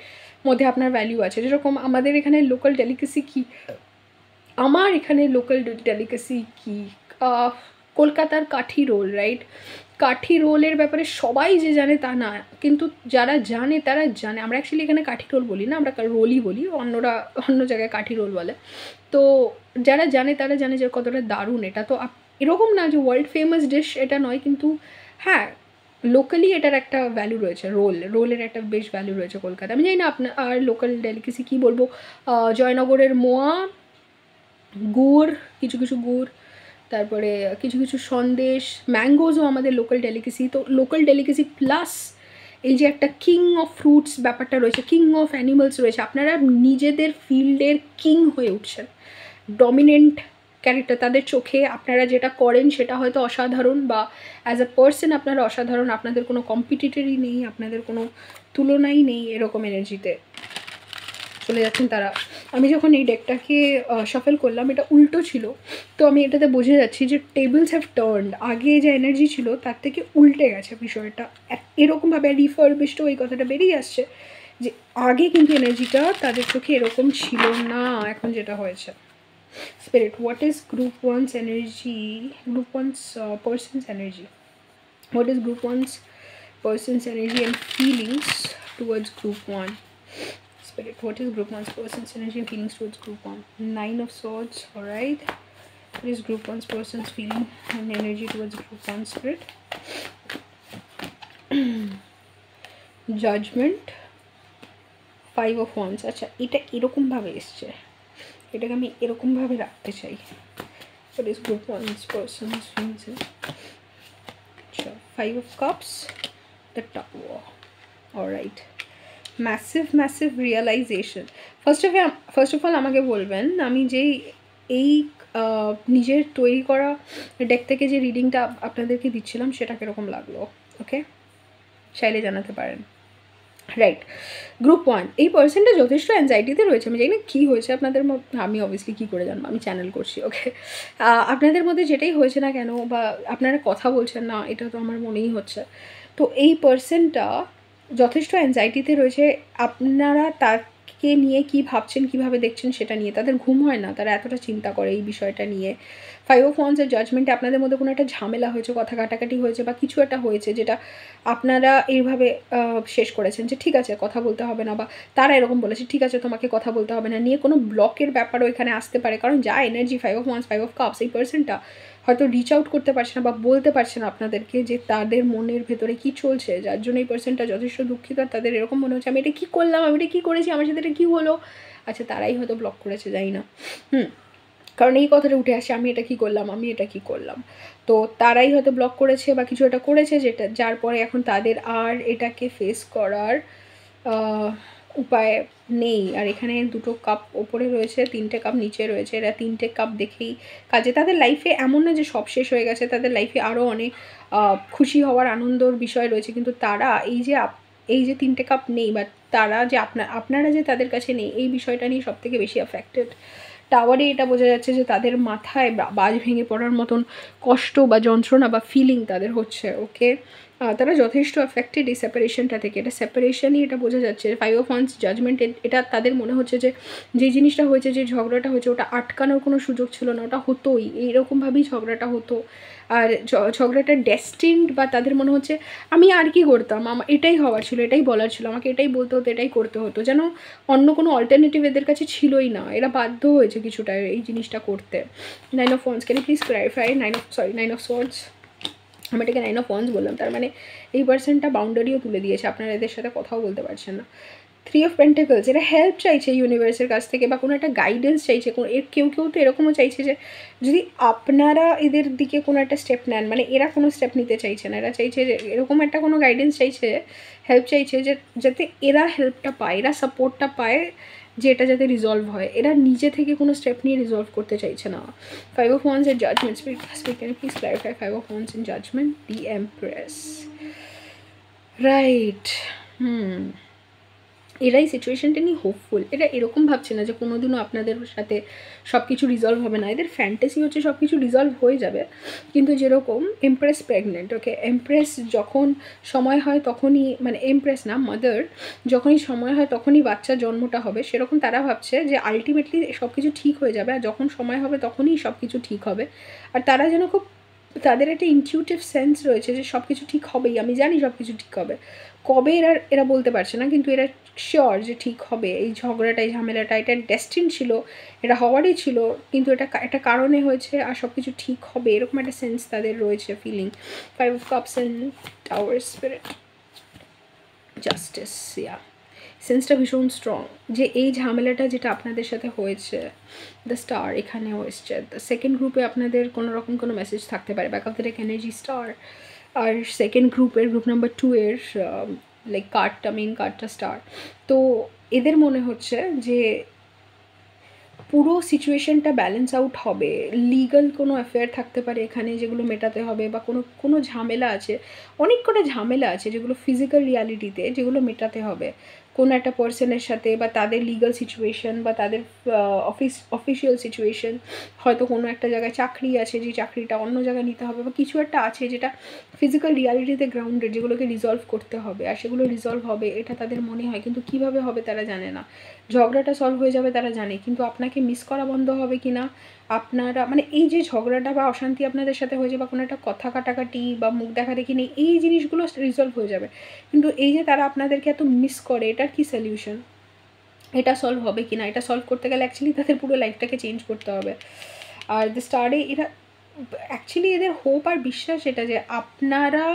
মধ্যে আপনার ভ্যালিউ আছে। যেরকম আমাদের এখানে লোকাল ডেলিকেসি কি, কলকাতার কাঠি রোল, রাইট? কাঠি রোলের ব্যাপারে সবাই যে জানে তা না, কিন্তু যারা জানে তারা জানে। আমরা অ্যাকচুয়ালি এখানে কাঠি রোল বলি না, আমরা রোলই বলি, অন্যরা অন্য জায়গায় কাঠি রোল বলে। তো যারা জানে তারা জানে যে কতটা দারুণ এটা। তো এরকম না যে ওয়ার্ল্ড ফেমাস ডিশ এটা নয়, কিন্তু হ্যাঁ লোকালি এটার একটা ভ্যালু রয়েছে। রোলের একটা বেশ ভ্যালু রয়েছে কলকাতা। আমি জানি না আপনার আর লোকাল ডেলিকেসি কী বলবো, জয়নগরের মোয়া, গুড়, কিছু গুড়, তারপরে কিছু সন্দেশ, ম্যাঙ্গোজও আমাদের লোকাল ডেলিকেসি। তো লোকাল ডেলিকেসি প্লাস এই যে একটা কিং অফ ফ্রুটস ব্যাপারটা রয়েছে, কিং অফ অ্যানিমালস রয়েছে, আপনারা নিজেদের ফিল্ডের কিং হয়ে উঠছেন, ডমিনেন্ট ক্যারেক্টার। তাদের চোখে আপনারা যেটা করেন সেটা হয়তো অসাধারণ, বা অ্যাজ আ পার্সন আপনারা অসাধারণ, আপনাদের কোনো কম্পিটিটরই নেই, আপনাদের কোনো তুলনাই নেই, এরকম এনার্জিতে চলে যাচ্ছেন তারা। আমি যখন এই ডেকটাকে শাফেল করলাম এটা উল্টো ছিল, তো আমি এটাতে বুঝে যাচ্ছি যে টেবিলস হ্যাভ টার্নড, আগে যে এনার্জি ছিল তার থেকে উল্টে গেছে বিষয়টা। এরকমভাবে রিফারবিশড ওই কথাটা বেরিয়ে আসছে যে আগে কিন্তু এনার্জিটা তাদের চোখে এরকম ছিল না, এখন যেটা হয়েছে। Spirit, what is group 1's energy, group 1's person's energy? What is group 1's person's energy and feelings towards group 1? Spirit, what is group 1's person's energy and feelings towards group 1? 9 of Swords, alright. What is group 1's person's feeling and energy towards group 1, Spirit? Judgment, 5 of Wands. আচ্ছা, এটা এরকমভাবে এসছে, এটাকে আমি এরকমভাবে রাখতে চাই। What is group 1's person's feelings? আচ্ছা, 5 of Cups, the Tower, alright. Massive realisation. First of all আমাকে বলবেন আমি যেই এই নিজের তৈরি করা ডেক থেকে যে রিডিংটা আপনাদেরকে দিচ্ছিলাম সেটা কীরকম লাগলো, ওকে চাইলে জানাতে পারেন। রাইট, গ্রুপ 1 এই পার্সনটা যথেষ্ট অ্যাংজাইটিতে রয়েছে। আমি জানি না কী হয়েছে আপনাদের মধ্যে, আমি অবভিয়াসলি কী করে জানবো, আমি চ্যানেল করছি, ওকে। আপনাদের মধ্যে যেটাই হয়েছে না কেন, বা আপনারা কথা বলছেন না, এটা তো আমার মনেই হচ্ছে। তো এই পার্সনটা যথেষ্ট অ্যাংজাইটিতে রয়েছে। আপনারা তাকে নিয়ে কি ভাবছেন, কিভাবে দেখছেন সেটা নিয়ে তাদের ঘুম হয় না, তারা এতটা চিন্তা করে এই বিষয়টা নিয়ে। ফাইভ অফ ওয়ান্সের জাজমেন্টে আপনাদের মধ্যে কোনো একটা ঝামেলা হয়েছে, কথা কাটাকাটি হয়েছে বা কিছু একটা হয়েছে যেটা আপনারা এইভাবে শেষ করেছেন যে ঠিক আছে কথা বলতে হবে না, বা তারা এরকম বলেছে ঠিক আছে তোমাকে কথা বলতে হবে না, নিয়ে কোনো ব্লকের ব্যাপারও এখানে আসতে পারে। কারণ যা energy five of once, five of cups, এই পার্সনটা হয়তো রিচ আউট করতে পারছে না বা বলতে পারছে না আপনাদেরকে যে তাদের মনের ভেতরে কি চলছে, যার জন্য এই পার্সনটা যথেষ্ট দুঃখিত। আর তাদের এরকম মনে হচ্ছে আমি এটা কী করলাম, আমি এটা কী করেছি, আমার সাথে এটা কী হলো। আচ্ছা, তারাই হয়তো ব্লক করেছে, যাই না। কারণ এই কথাটা উঠে আসে, আমি এটা কী করলাম, আমি এটা কী করলাম। তো তারাই হয়তো ব্লক করেছে বা কিছু একটা করেছে যেটা, যার পরে এখন তাদের আর এটাকে ফেস করার উপায় নেই। আর এখানে 2টো কাপ ওপরে রয়েছে, 3টে কাপ নিচে রয়েছে। এরা 3টে কাপ দেখেই কাজে, তাদের লাইফে এমন না যে সব শেষ হয়ে গেছে, তাদের লাইফে আরও অনেক খুশি হওয়ার আনন্দর বিষয় রয়েছে। কিন্তু তারা এই যে 3টে কাপ নেই, বা তারা যে আপনারা যে তাদের কাছে নেই, এই বিষয়টা নিয়ে সবথেকে বেশি অ্যাফেক্টেড। টাওয়ারে এটা বোঝা যাচ্ছে যে তাদের মাথায় বাজ ভেঙে পড়ার মতন কষ্ট বা যন্ত্রণা বা ফিলিং তাদের হচ্ছে। ওকে, তারা যথেষ্ট অ্যাফেক্টেড এই সেপারেশনটা থেকে। এটা সেপারেশনই, এটা বোঝা যাচ্ছে। ফাইভ অফ ওয়ান্স জাজমেন্ট, এটা তাদের মনে হচ্ছে যে যে জিনিসটা হয়েছে, যে ঝগড়াটা হয়েছে, ওটা আটকানোর কোনো সুযোগ ছিল না, ওটা হতোই, এইরকমভাবেই ঝগড়াটা হতো। আর ঝগড়াটা ডেস্টিনড, বা তাদের মনে হচ্ছে আমি আর কি করতাম, আমার এটাই হওয়ার ছিল, এটাই বলার ছিল, আমাকে এটাই বলতে হতো, এটাই করতে হতো, যেন অন্য কোনো অল্টারনেটিভ এদের কাছে ছিলই না। এরা বাধ্য হয়েছে কিছুটা এই জিনিসটা করতে। 9 of wands, can you please clarify? 9 of swords, আমি এটাকে 9 অফ ওয়ান্স বললাম, তার মানে এই পার্সনটা বাউন্ডারিও তুলে দিয়েছে, আপনারা এদের সাথে কথাও বলতে পারছেন না। 3 অফ পেন্টাকলস, এরা হেল্প চাইছে ইউনিভার্সের কাছ থেকে, বা কোনো একটা গাইডেন্স চাইছে। কেউ তো এরকমও চাইছে যে যদি আপনারা এদের দিকে কোনো একটা স্টেপ নেন, মানে এরা কোনো স্টেপ নিতে চাইছে না, এরা চাইছে যে এরকম একটা কোনো গাইডেন্স চাইছে, হেল্প চাইছে, যে যাতে এরা হেল্পটা পায়, এরা সাপোর্টটা পায়, যে এটা যাতে রিজলভ হয়। এরা নিজে থেকে কোনো স্টেপ নিয়ে রিজলভ করতে চাইছে না। ফাইভ অফ ওয়ান্স এর judgement, can you please clarify five of wands in judgement? The empress, right. এরাই সিচুয়েশনটা নিয়ে হোপফুল। এরা এরকম ভাবছে না যে কোনো দিনও আপনাদের সাথে সব কিছু রিজলভ হবে না। এদের ফ্যান্টাসি হচ্ছে সব কিছু রিজলভ হয়ে যাবে। কিন্তু যেরকম এমপ্রেস প্রেগনেন্ট, ওকে, এমপ্রেস যখন সময় হয় তখনই, মানে এমপ্রেস না, মাদার, যখনই সময় হয় তখনই বাচ্চার জন্মটা হবে, সেরকম তারা ভাবছে যে আলটিমেটলি সব কিছু ঠিক হয়ে যাবে, আর যখন সময় হবে তখনই সব কিছু ঠিক হবে। আর তারা যেন খুব, তাদের একটা ইনটিউটিভ সেন্স রয়েছে যে সব কিছু ঠিক হবেই, আমি জানি সব কিছু ঠিক হবে। কবে এরা বলতে পারছে না, কিন্তু এরা শিওর যে ঠিক হবে। এই ঝগড়াটা, এই ঝামেলাটা, এটা ডেস্টিন ছিল, এটা হওয়ারই ছিল, কিন্তু এটা একটা কারণে হয়েছে, আর সব কিছু ঠিক হবে, এরকম একটা সেন্স তাদের রয়েছে, feeling. Five of cups and tower spirit, justice, yeah, সেন্সটা ভীষণ স্ট্রং যে এই ঝামেলাটা যেটা আপনাদের সাথে হয়েছে, দ্য স্টার এখানেও এসছে। দ্য সেকেন্ড গ্রুপে আপনাদের কোনো রকম কোনো মেসেজ থাকতে পারে, back of the deck energy star. আর সেকেন্ড গ্রুপের, গ্রুপ নাম্বার 2 এর লাইক কার্ডটা, মেন কার্ডটা স্টার। তো এদের মনে হচ্ছে যে পুরো সিচুয়েশনটা ব্যালেন্স আউট হবে। লিগাল কোনো অ্যাফেয়ার থাকতে পারে এখানে, যেগুলো মেটাতে হবে, বা কোনো ঝামেলা আছে, অনেক কটা ঝামেলা আছে যেগুলো ফিজিক্যাল রিয়ালিটিতে, যেগুলো মেটাতে হবে কোনো একটা পার্সনের সাথে, বা তাদের লিগাল সিচুয়েশন, বা তাদের অফিসিয়াল সিচুয়েশন। হয়তো কোনো একটা জায়গায় চাকরি আছে, যে চাকরিটা অন্য জায়গায় নিতে হবে, বা কিছু একটা আছে যেটা ফিজিক্যাল রিয়ালিটিতে গ্রাউন্ডেড, যেগুলোকে রিজলভ করতে হবে, আর সেগুলো রিজলভ হবে এটা তাদের মনে হয়, কিন্তু কীভাবে হবে তারা জানে না। ঝগড়াটা সলভ হয়ে যাবে তারা জানে, কিন্তু আপনাকে মিস করা বন্ধ হবে কি না, আপনারা, মানে এই যে ঝগড়াটা বা অশান্তি আপনাদের সাথে হয়ে যাবে, বা কোনো একটা কথা কাটাকাটি বা মুখ দেখা দেখি নেই, এই জিনিসগুলো রিজলভ হয়ে যাবে। কিন্তু এই যে তারা আপনাদেরকে এত মিস করে, এটার কি সলিউশন, এটা সলভ হবে কি না, এটা সলভ করতে গেলে অ্যাকচুয়ালি তাদের পুরো লাইফটাকে চেঞ্জ করতে হবে। আর দ্য স্টারে এরা অ্যাকচুয়ালি, এদের হোপ আর বিশ্বাস এটা যে আপনারা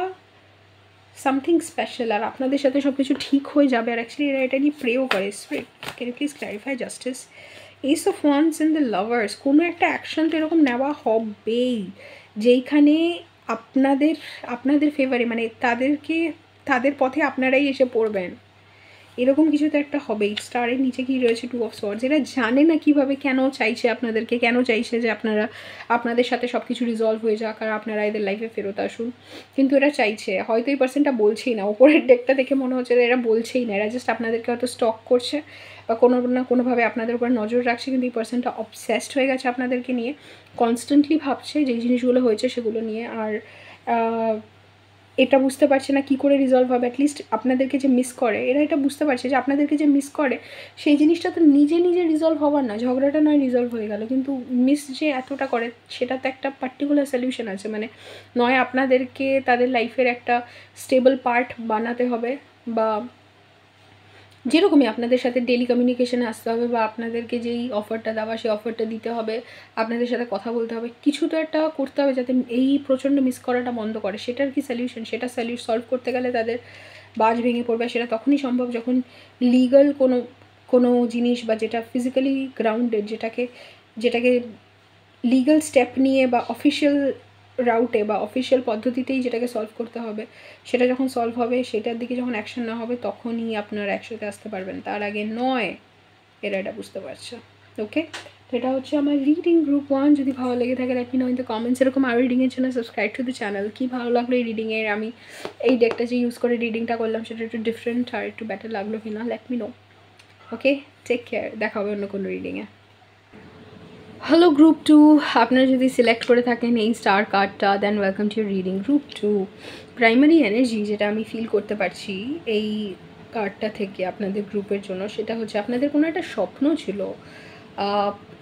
সামথিং স্পেশাল, আর আপনাদের সাথে সব কিছু ঠিক হয়ে যাবে। আর অ্যাকচুয়ালি এরা এটা নিয়ে প্রেও করে। Can you please clarify justice? Ace of wands and the lovers, কোনো একটা অ্যাকশন তো এরকম নেওয়া হবেই যেইখানে আপনাদের ফেভারে, মানে তাদের পথে আপনারাই এসে পড়বেন, এরকম কিছু তো একটা হবেই। স্টারের নিচে কি রয়েছে? 2 অফ সোয়ার্ডস। এরা জানে না কীভাবে, কেন চাইছে আপনাদেরকে, কেন চাইছে যে আপনাদের সাথে সব কিছু রিজলভ হয়ে যাক, আর আপনারা এদের লাইফে ফেরত আসুন, কিন্তু এরা চাইছে। হয়তো এই পার্সনটা বলছেই না, ওপরের ডেকটা দেখে মনে হচ্ছে এরা বলছেই না, এরা জাস্ট আপনাদেরকে হয়তো স্টক করছে, বা কোনো না কোনোভাবে আপনাদের উপর নজর রাখছে, কিন্তু এই পার্সনটা অবসেসড হয়ে গেছে আপনাদেরকে নিয়ে, কনস্ট্যান্টলি ভাবছে যেই জিনিসগুলো হয়েছে সেগুলো নিয়ে। আর এটা বুঝতে পারছে না কী করে রিজলভ হবে। অ্যাটলিস্ট আপনাদেরকে যে মিস করে, এরা এটা বুঝতে পারছে যে আপনাদেরকে যে মিস করে সেই জিনিসটা তো নিজে নিজে রিজলভ হওয়ার না, ঝগড়াটা নয় রিজলভ হয়ে গেল, কিন্তু মিস যে এতটা করে সেটা তো একটা পার্টিকুলার সলিউশন আছে। মানে নয় আপনাদেরকে তাদের লাইফের একটা স্টেবল পার্ট বানাতে হবে, বা যেরকমই আপনাদের সাথে ডেলি কমিউনিকেশনে আসতে হবে, বা আপনাদেরকে যেই অফারটা দেওয়া সেই অফারটা দিতে হবে, আপনাদের সাথে কথা বলতে হবে, কিছু তো একটা করতে হবে যাতে এই প্রচণ্ড মিস করাটা বন্ধ করে। সেটার কি সলিউশন, সেটা সলভ করতে গেলে তাদের বাজ ভেঙে পড়বে। সেটা তখনই সম্ভব যখন লিগাল কোনো জিনিস, বা যেটা ফিজিক্যালি গ্রাউন্ডেড, যেটাকে লিগাল স্টেপ নিয়ে বা অফিসিয়াল রাউটে বা অফিসিয়াল পদ্ধতিতেই যেটাকে সলভ করতে হবে, সেটা যখন সলভ হবে, সেটার দিকে যখন অ্যাকশন না হবে, তখনই আপনারা একসাথে আসতে পারবেন, তার আগে নয়। এরা এটা বুঝতে পারছে। ওকে, তো এটা হচ্ছে আমার রিডিং গ্রুপ 1। যদি ভালো লেগে থাকে let me no in the comments. এরকম আরও রিডিংয়ের জন্য সাবস্ক্রাইব টু দ্য চ্যানেল। কী ভালো লাগলো এই রিডিংয়ের, আমি এই ডেকটা যে ইউজ করে রিডিংটা করলাম সেটা একটু ডিফারেন্ট আর একটু বেটার লাগলো কি না, লেট মি নো। ওকে, টেক কেয়ার, দেখা হবে অন্য কোনো রিডিংয়ে। হ্যালো গ্রুপ 2, আপনারা যদি সিলেক্ট করে থাকেন এই স্টার কার্ডটা, then welcome to your reading. Group 2 primary energy যেটা আমি ফিল করতে পারছি এই কার্ডটা থেকে আপনাদের গ্রুপের জন্য, সেটা হচ্ছে আপনাদের কোনো একটা স্বপ্ন ছিল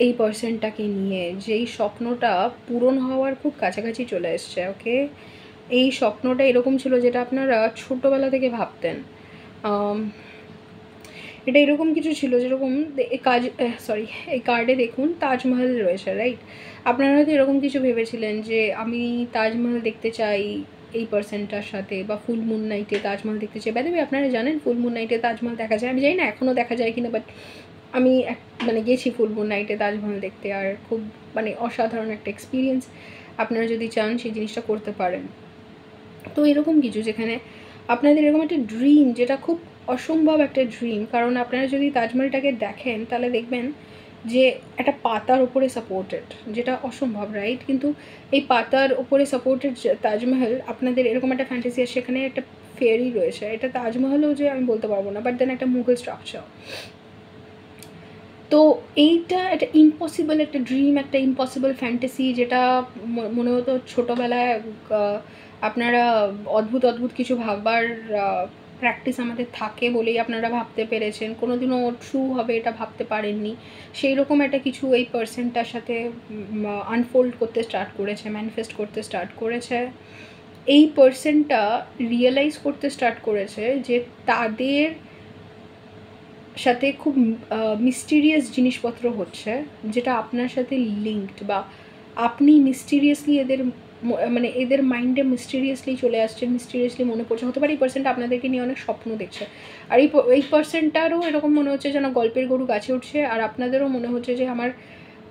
এই পার্সনটাকে নিয়ে, যেই স্বপ্নটা পূরণ হওয়ার খুব কাছাকাছি চলে এসছে। ওকে, এই স্বপ্নটা এরকম ছিল যেটা আপনারা ছোটোবেলা থেকে ভাবতেন। এটা এরকম কিছু ছিল যেরকম এই কার্ডে দেখুন তাজমহল রয়েছে, রাইট? আপনারা হয়তো এরকম কিছু ভেবেছিলেন যে আমি তাজমহল দেখতে চাই এই পার্সনটার সাথে, বা ফুল মুন নাইটে তাজমহল দেখতে চাই। বাই দ্য ওয়ে, আপনারা জানেন ফুল মুন নাইটে তাজমহল দেখা যায়? আমি জানি না এখনও দেখা যায় কিনা, বাট আমি গেছি ফুল মুন নাইটে তাজমহল দেখতে, আর খুব অসাধারণ একটা এক্সপিরিয়েন্স। আপনারা যদি চান সেই জিনিসটা করতে পারেন। তো এরকম কিছু যেখানে আপনাদের এরকম একটা ড্রিম, যেটা খুব অসম্ভব একটা ড্রিম, কারণ আপনারা যদি তাজমহলটাকে দেখেন তাহলে দেখবেন যে একটা পাতার উপরে সাপোর্টেড, যেটা অসম্ভব, রাইট? কিন্তু এই পাতার উপরে সাপোর্টেড তাজমহল, আপনাদের এরকম একটা ফ্যান্টাসি আছে, সেখানে একটা ফেয়ারি রয়েছে। এটা তাজমহলও যে আমি বলতে পারবো না, বাট দেন একটা মুঘল স্ট্রাকচার। তো এইটা একটা ইম্পসিবল একটা ড্রিম, একটা ইম্পসিবল ফ্যান্টাসি, যেটা মনে হতো ছোটোবেলায় আপনারা অদ্ভুত কিছু ভাববার প্র্যাকটিস আমাদের থাকে বলেই আপনারা ভাবতে পেরেছেন, কোনো দিনও ট্রু হবে এটা ভাবতে পারেননি। সেই রকম একটা কিছু এই পার্সনটার সাথে আনফোল্ড করতে স্টার্ট করেছে, ম্যানিফেস্ট করতে স্টার্ট করেছে। এই পার্সনটা রিয়েলাইজ করতে স্টার্ট করেছে যে তাদের সাথে খুব মিস্টিরিয়াস জিনিসপত্র হচ্ছে, যেটা আপনার সাথে লিঙ্কড, বা আপনি মিস্টিরিয়াসলি এদের মাইন্ডে মিস্টিরিয়াসলি চলে আসছে, মিস্টিরিয়াসলি মনে পড়ছে। হতে পারে এই পার্সনটা আপনাদেরকে নিয়ে অনেক স্বপ্ন দেখছে, আর এই পার্সনটারও এরকম মনে হচ্ছে যেন গল্পের গরু গাছে উঠছে, আর আপনাদেরও মনে হচ্ছে যে আমার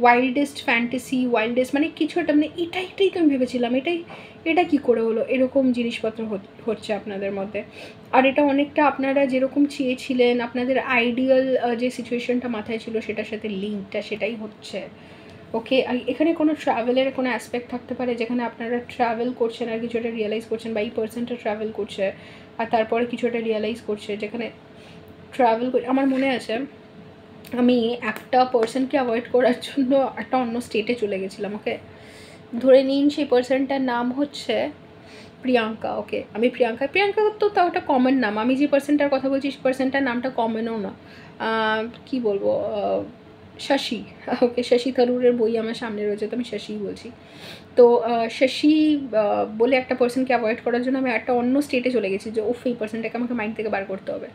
ওয়াইল্ডেস্ট ফ্যান্টাসি, ওয়াইল্ডেস্ট কিছু একটা, এটাই তো আমি ভেবেছিলাম, এটা কি করে হলো, এরকম জিনিসপত্র হচ্ছে আপনাদের মধ্যে। আর এটা অনেকটা আপনারা যেরকম চেয়েছিলেন, আপনাদের আইডিয়াল যে সিচুয়েশনটা মাথায় ছিল সেটার সাথে লিঙ্কটা সেটাই হচ্ছে। ওকে, এখানে কোনো ট্রাভেলের কোনো অ্যাসপেক্ট থাকতে পারে, যেখানে আপনারা ট্রাভেল করছেন আর কিছু একটা রিয়েলাইজ করছেন, বা এই পার্সনটা ট্রাভেল করছে আর তারপরে কিছু একটা রিয়েলাইজ করছে। যেখানে ট্রাভেল আমার মনে আছে আমি একটা পার্সনকে অ্যাভয়েড করার জন্য একটা অন্য স্টেটে চলে গেছিলাম। ওকে, ধরে নিন সেই পার্সনটার নাম হচ্ছে প্রিয়াঙ্কা। ওকে, আমি প্রিয়াঙ্কা তো তাও একটা কমন নাম। আমি যে পার্সনটার কথা বলছি সেই পার্সনটার নামটা কমনও না, কি বলবো, শশী। ওকে, শশী থারুরের বই আমার সামনে রয়েছে, তো আমি শশী বলছি। তো শশী বলে একটা পার্সনকে অ্যাভয়েড করার জন্য আমি একটা অন্য স্টেটে চলে গেছি, যে এই পার্সনটাকে আমাকে মাইন্ড থেকে বার করতে হবে।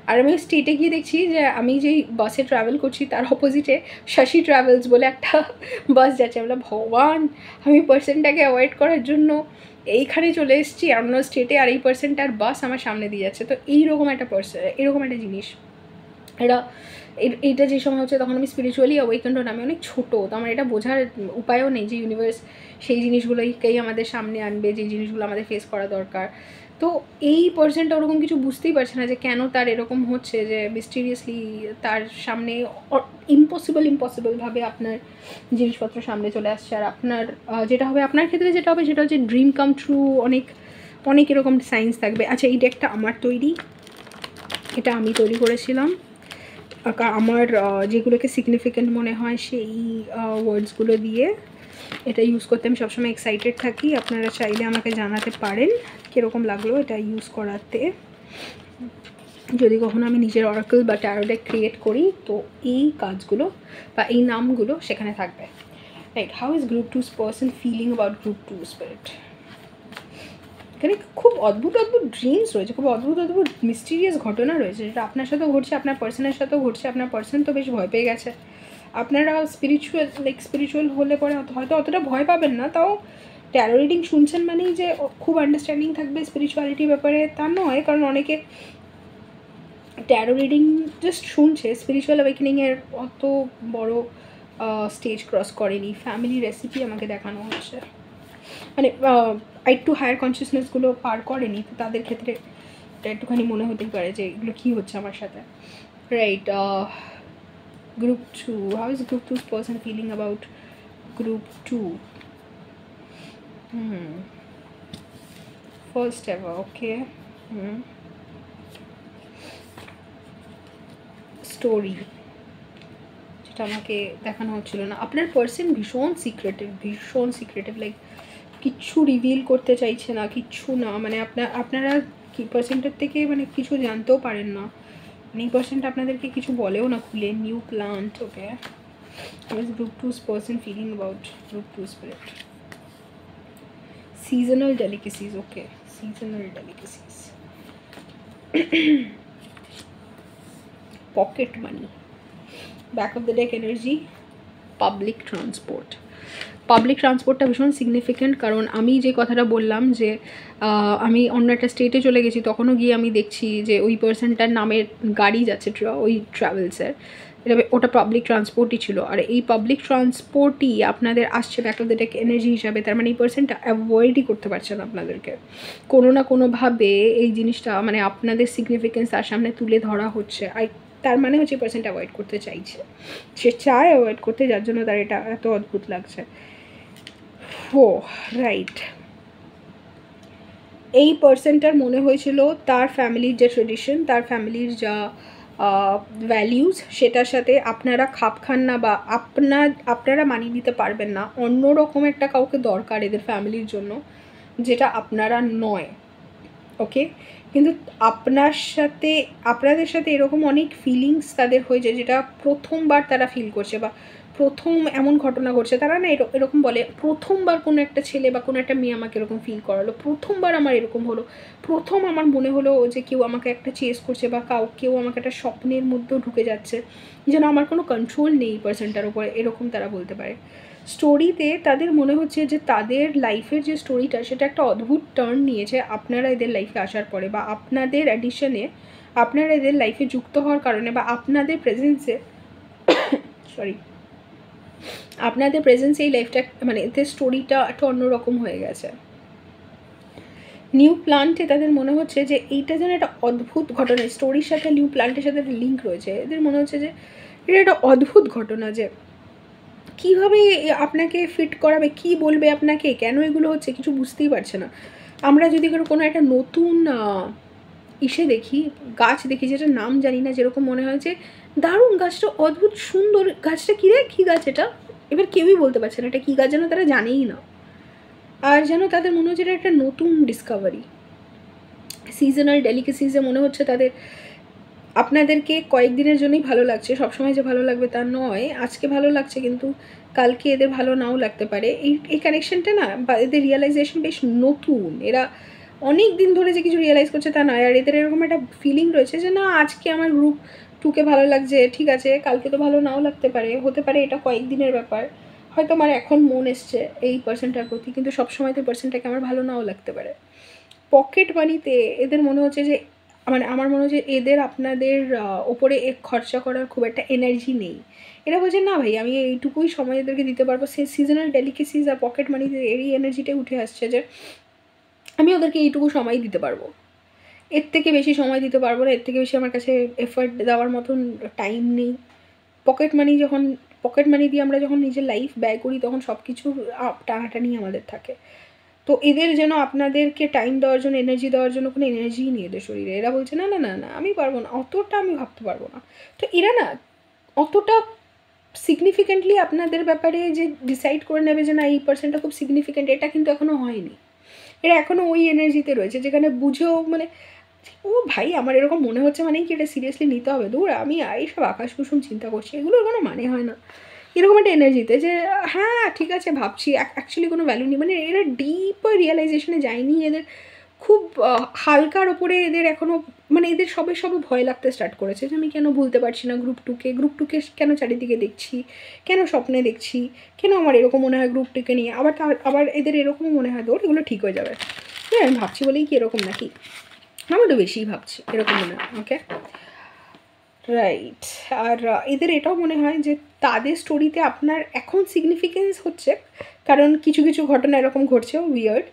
আর আমি স্টেটে গিয়ে দেখছি যে আমি যেই বাসে ট্রাভেল করছি তার অপোজিটে শশী ট্রাভেলস বলে একটা বাস যাচ্ছে। আমি বললাম ভগবান, আমি পার্সনটাকে অ্যাভয়েড করার জন্য এইখানে চলে এসেছি অন্য স্টেটে, আর এই পার্সনটার বাস আমার সামনে দিয়ে যাচ্ছে। তো এইরকম একটা এরকম একটা জিনিস, এইটা যে সময় হচ্ছে তখন আমি স্পিরিচুয়ালি অ্যাওয়েকেন্ড, আমি অনেক ছোটো, তো আমার এটা বোঝার উপায়ও নেই যে ইউনিভার্স সেই জিনিসগুলোকেই আমাদের সামনে আনবে, যে জিনিসগুলো আমাদের ফেস করা দরকার। তো এই পার্সনটা ওরকম কিছু বুঝতেই পারছে না যে কেন তার এরকম হচ্ছে, যে মিস্টিরিয়াসলি তার সামনে ইম্পসিবলভাবে আপনার জিনিসপত্র সামনে চলে আসছে। আর আপনার যেটা হবে, আপনার ক্ষেত্রে যেটা হবে সেটা হচ্ছে ড্রিম কাম ট্রু, অনেক এরকম সাইন্স থাকবে। আচ্ছা, এই ডেকটা আমার তৈরি, এটা আমি তৈরি করেছিলাম। আমার যেগুলোকে সিগনিফিক্যান্ট মনে হয় সেই ওয়ার্ডসগুলো দিয়ে এটা ইউজ করতে আমি সবসময় এক্সাইটেড থাকি। আপনারা চাইলে আমাকে জানাতে পারেন কীরকম লাগলো এটা ইউজ করাতে। যদি কখনো আমি নিজের অরাকল বা ট্যারো ডেক ক্রিয়েট করি তো এই কাজগুলো বা এই নামগুলো সেখানে থাকবে। Right, how is group 2's person feeling about group 2 spirit? এখানে খুব অদ্ভুত অদ্ভুত ড্রিমস রয়েছে, খুব অদ্ভুত অদ্ভুত মিস্টিরিয়াস ঘটনা রয়েছে, যেটা আপনার সাথেও ঘটছে, আপনার পার্সনের সাথেও ঘটছে। আপনার পার্সন তো বেশ ভয় পেয়ে গেছে। আপনারা স্পিরিচুয়াল হলে পরে হয়তো অতটা ভয় পাবেন না, তাও ট্যারো রিডিং শুনছেন মানেই যে খুব আন্ডারস্ট্যান্ডিং থাকবে স্পিরিচুয়ালিটির ব্যাপারে তা নয়। কারণ অনেকে ট্যারো রিডিং জাস্ট শুনছে, স্পিরিচুয়াল অ্যাওয়েকেনিংয়ের অত বড় স্টেজ ক্রস করেনি। ফ্যামিলি রেসিপি আমাকে দেখানো হচ্ছে, মানে একটু হায়ার কনসিয়াসনেসগুলো পার করেনি, তো তাদের ক্ষেত্রে এটা একটুখানি মনে হতেই পারে যে এগুলো কী হচ্ছে আমার সাথে। Right, group 2, how is group 2's person feeling about group 2? First ever, okay. Story যেটা আমাকে দেখানো হচ্ছিল না, আপনার পার্সন ভীষণ সিক্রেটিভ, লাইক কিচ্ছু রিভিল করতে চাইছে না, কিচ্ছু না, মানে আপনারা কি পার্সেন্টের থেকে মানে কিছু জানতেও পারেন না, মানে এই পার্সেন্ট আপনাদেরকে কিছু বলেও না খুলে। New plant, okay. Group 2's person feeling about group 2 spirit? seasonal delicacies, okay, seasonal delicacies. Pocket money, back of the deck energy, public transport. Public ট্রান্সপোর্টটা ভীষণ সিগনিফিক্যান্ট, কারণ আমি যে কথাটা বললাম যে আমি অন্য একটা স্টেটে চলে গেছি, তখনও গিয়ে আমি দেখছি যে ওই পার্সনটার নামের গাড়ি যাচ্ছে, ওই ট্রাভেলসের, ওটা পাবলিক ট্রান্সপোর্টই ছিল। আর এই পাবলিক ট্রান্সপোর্টই আপনাদের আসছে back of the deck energy হিসাবে। তার মানে এই পার্সনটা অ্যাভয়েডই করতে পারছে না আপনাদেরকে, কোনো না কোনোভাবে এই জিনিসটা মানে আপনাদের সিগনিফিকেন্স তার সামনে তুলে ধরা হচ্ছে। আর তার মানে হচ্ছে পার্সনটা অ্যাভয়েড করতে চাইছে, সে চায় অ্যাভয়েড করতে, যার জন্য তার এটা এত অদ্ভুত লাগছে। ও রাইট, এই পার্সনটার মনে হয়েছিল তার ফ্যামিলির যে ট্রেডিশন, তার ফ্যামিলির যা ভ্যালিউজ, সেটার সাথে আপনারা খাপ খান না বা আপনারা মানিয়ে নিতে পারবেন না। অন্য রকম একটা কাউকে দরকার এদের ফ্যামিলির জন্য, যেটা আপনারা নয়, ওকে। কিন্তু আপনাদের সাথে এরকম অনেক ফিলিংস তাদের হয়েছে, যেটা প্রথমবার তারা ফিল করছে বা প্রথম এমন ঘটনা ঘটছে। তারা না এরকম বলে, প্রথমবার কোনো একটা ছেলে বা কোনো একটা মেয়ে আমাকে এরকম ফিল করালো, প্রথমবার আমার এরকম হলো, প্রথম আমার মনে হলো যে কেউ আমাকে একটা চেস করছে বা কেউ আমাকে একটা স্বপ্নের মধ্যেও ঢুকে যাচ্ছে, যেন আমার কোনো কন্ট্রোল নেই পার্সনটার উপরে, এরকম তারা বলতে পারে। স্টোরিতে তাদের মনে হচ্ছে যে তাদের লাইফের যে স্টোরিটা, সেটা একটা অদ্ভুত টার্ন নিয়েছে আপনারা এদের লাইফে আসার পরে, বা আপনাদের অ্যাডিশনে, আপনারা এদের লাইফে যুক্ত হওয়ার কারণে, বা আপনাদের প্রেজেন্সে আপনাদের প্রেজেন্সে এই লাইফটা মানে এদের স্টোরিটা একটা অন্যরকম হয়ে গেছে। নিউ প্লান্টে তাদের মনে হচ্ছে যে এইটা যেন একটা অদ্ভুত ঘটনা, স্টোরির সাথে নিউ প্লান্টের সাথে একটা লিঙ্ক রয়েছে। এদের মনে হচ্ছে যে এটা একটা অদ্ভুত ঘটনা, যে কীভাবে আপনাকে ফিট করাবে, কি বলবে আপনাকে, কেন এগুলো হচ্ছে কিছু বুঝতেই পারছে না। আমরা যদি কোনো একটা নতুন দেখি, গাছ দেখি, যেটা নাম জানি না, যেরকম মনে হয় যে দারুণ গাছটা, অদ্ভুত সুন্দর গাছটা, কী গাছ এটা, এবার কেউই বলতে পারছে না এটা কী গাছ, যেন তারা জানেই না। আর যেন তাদের মনে হচ্ছে এটা একটা নতুন ডিসকভারি। সিজনাল ডেলিকেসিসে মনে হচ্ছে তাদের আপনাদেরকে কয়েকদিনের জন্যই ভালো লাগছে, সবসময় যে ভালো লাগবে তা নয়। আজকে ভালো লাগছে, কিন্তু কালকে এদের ভালো নাও লাগতে পারে। এই কানেকশানটা না, বা এদের রিয়েলাইজেশন বেশ নতুন, এরা অনেক দিন ধরে যে কিছু রিয়েলাইজ করছে তা নয়। আর এদের এরকম একটা ফিলিং রয়েছে যে না, আজকে আমার গ্রুপ 2কে ভালো লাগছে, ঠিক আছে, কালকে তো ভালো নাও লাগতে পারে, হতে পারে এটা কয়েকদিনের ব্যাপার, হয়তো আমার এখন মন এসছে এই পার্সনটার প্রতি, কিন্তু সবসময় তো পার্সনটাকে আমার ভালো নাও লাগতে পারে। পকেট মানিতে এদের মনে হচ্ছে যে মানে আমার মনে হচ্ছে এদের আপনাদের ওপরে খরচা করার খুব একটা এনার্জি নেই। এরা বলছে না ভাই, আমি এইটুকুই সময় এদেরকে দিতে পারবো। সে সিজনাল ডেলিকেসিস আর পকেট মানিতে এই এনার্জিটাই উঠে আসছে যে আমি ওদেরকে এইটুকু সময় দিতে পারবো, এর থেকে বেশি সময় দিতে পারবো না, এর থেকে বেশি আমার কাছে এফর্ট দেওয়ার মতন টাইম নেই। পকেট মানি দিয়ে আমরা যখন নিজের লাইফ ব্যয় করি, তখন সব কিছু টানাটানি আমাদের থাকে। তো এদের যেন আপনাদেরকে টাইম দেওয়ার জন্য, এনার্জি দেওয়ার জন্য কোনো এনার্জিই নেই এদের শরীরে। এরা বলছে না না না না, আমি পারবো না, অতটা আমি ভাবতে পারবো না। তো এরা না অতটা সিগনিফিকেন্টলি আপনাদের ব্যাপারে যে ডিসাইড করে নেবে যে না এই পার্সনটা খুব সিগনিফিকেন্ট, এটা কিন্তু এখনও হয়নি। এরা এখনও ওই এনার্জিতে রয়েছে যেখানে বুঝেও মানে ও ভাই আমার এরকম মনে হচ্ছে মানে কি এটা সিরিয়াসলি নিতে হবে, দূর আমি এইসব আকাশ কুসুম চিন্তা করছি, এগুলোর কোনো মানে হয় না। এরকম একটা এনার্জিতে যে হ্যাঁ ঠিক আছে ভাবছি, অ্যাকচুয়ালি কোনো ভ্যালু নেই, মানে এরা ডিপার রিয়েলাইজেশনে যায়নি, এদের খুব হালকার ওপরে এদের এখনও মানে এদের সবে ভয় লাগতে স্টার্ট করেছে যে আমি কেন ভুলতে পারছি না গ্রুপ টুকে কেন চারিদিকে দেখছি, কেন স্বপ্নে দেখছি, কেন আমার এরকম মনে হয় গ্রুপ টুকে নিয়ে, আবার এদের এরকমও মনে হয় তোর এগুলো ঠিক হয়ে যাবে। হ্যাঁ আমি ভাবছি বলেই কি এরকম নাকি, আমি তো বেশিই ভাবছি এরকম মনে হয়। Okay right. আর এদের এটাও মনে হয় যে তাদের স্টোরিতে আপনার এখন সিগনিফিকেন্স হচ্ছে, কারণ কিছু কিছু ঘটনা এরকম ঘটছে উইয়ার্ড,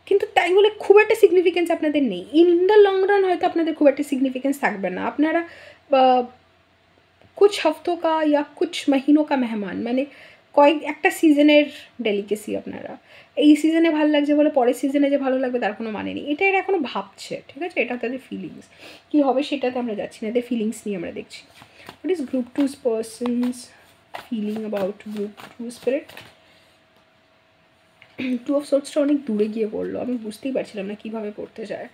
কিন্তু তাই বলে খুব একটা সিগনিফিকেন্স আপনাদের নেই। ইন দ্য লং রান হয়তো আপনাদের খুব একটা সিগনিফিকেন্স থাকবে না, আপনারা কুছ হফতোं का या कुछ महीनों का मेहमान, মানে একটা সিজনের ডেলিকেসি। আপনারা এই সিজনে ভালো লাগছে বলে পরের সিজনে যে ভালো লাগবে তার কোনো মানে নেই, এটা এরা এখনও ভাবছে, ঠিক আছে? এটা তাদের ফিলিংস, কী হবে সেটাতে আমরা যাচ্ছি না, এদের ফিলিংস নিয়ে আমরা দেখছি। What is group two's persons feeling about group two spirit? Two of সোর্সটা অনেক দূরে গিয়ে পড়লো, আমি বুঝতেই পারছিলাম না কীভাবে পড়তে চায়,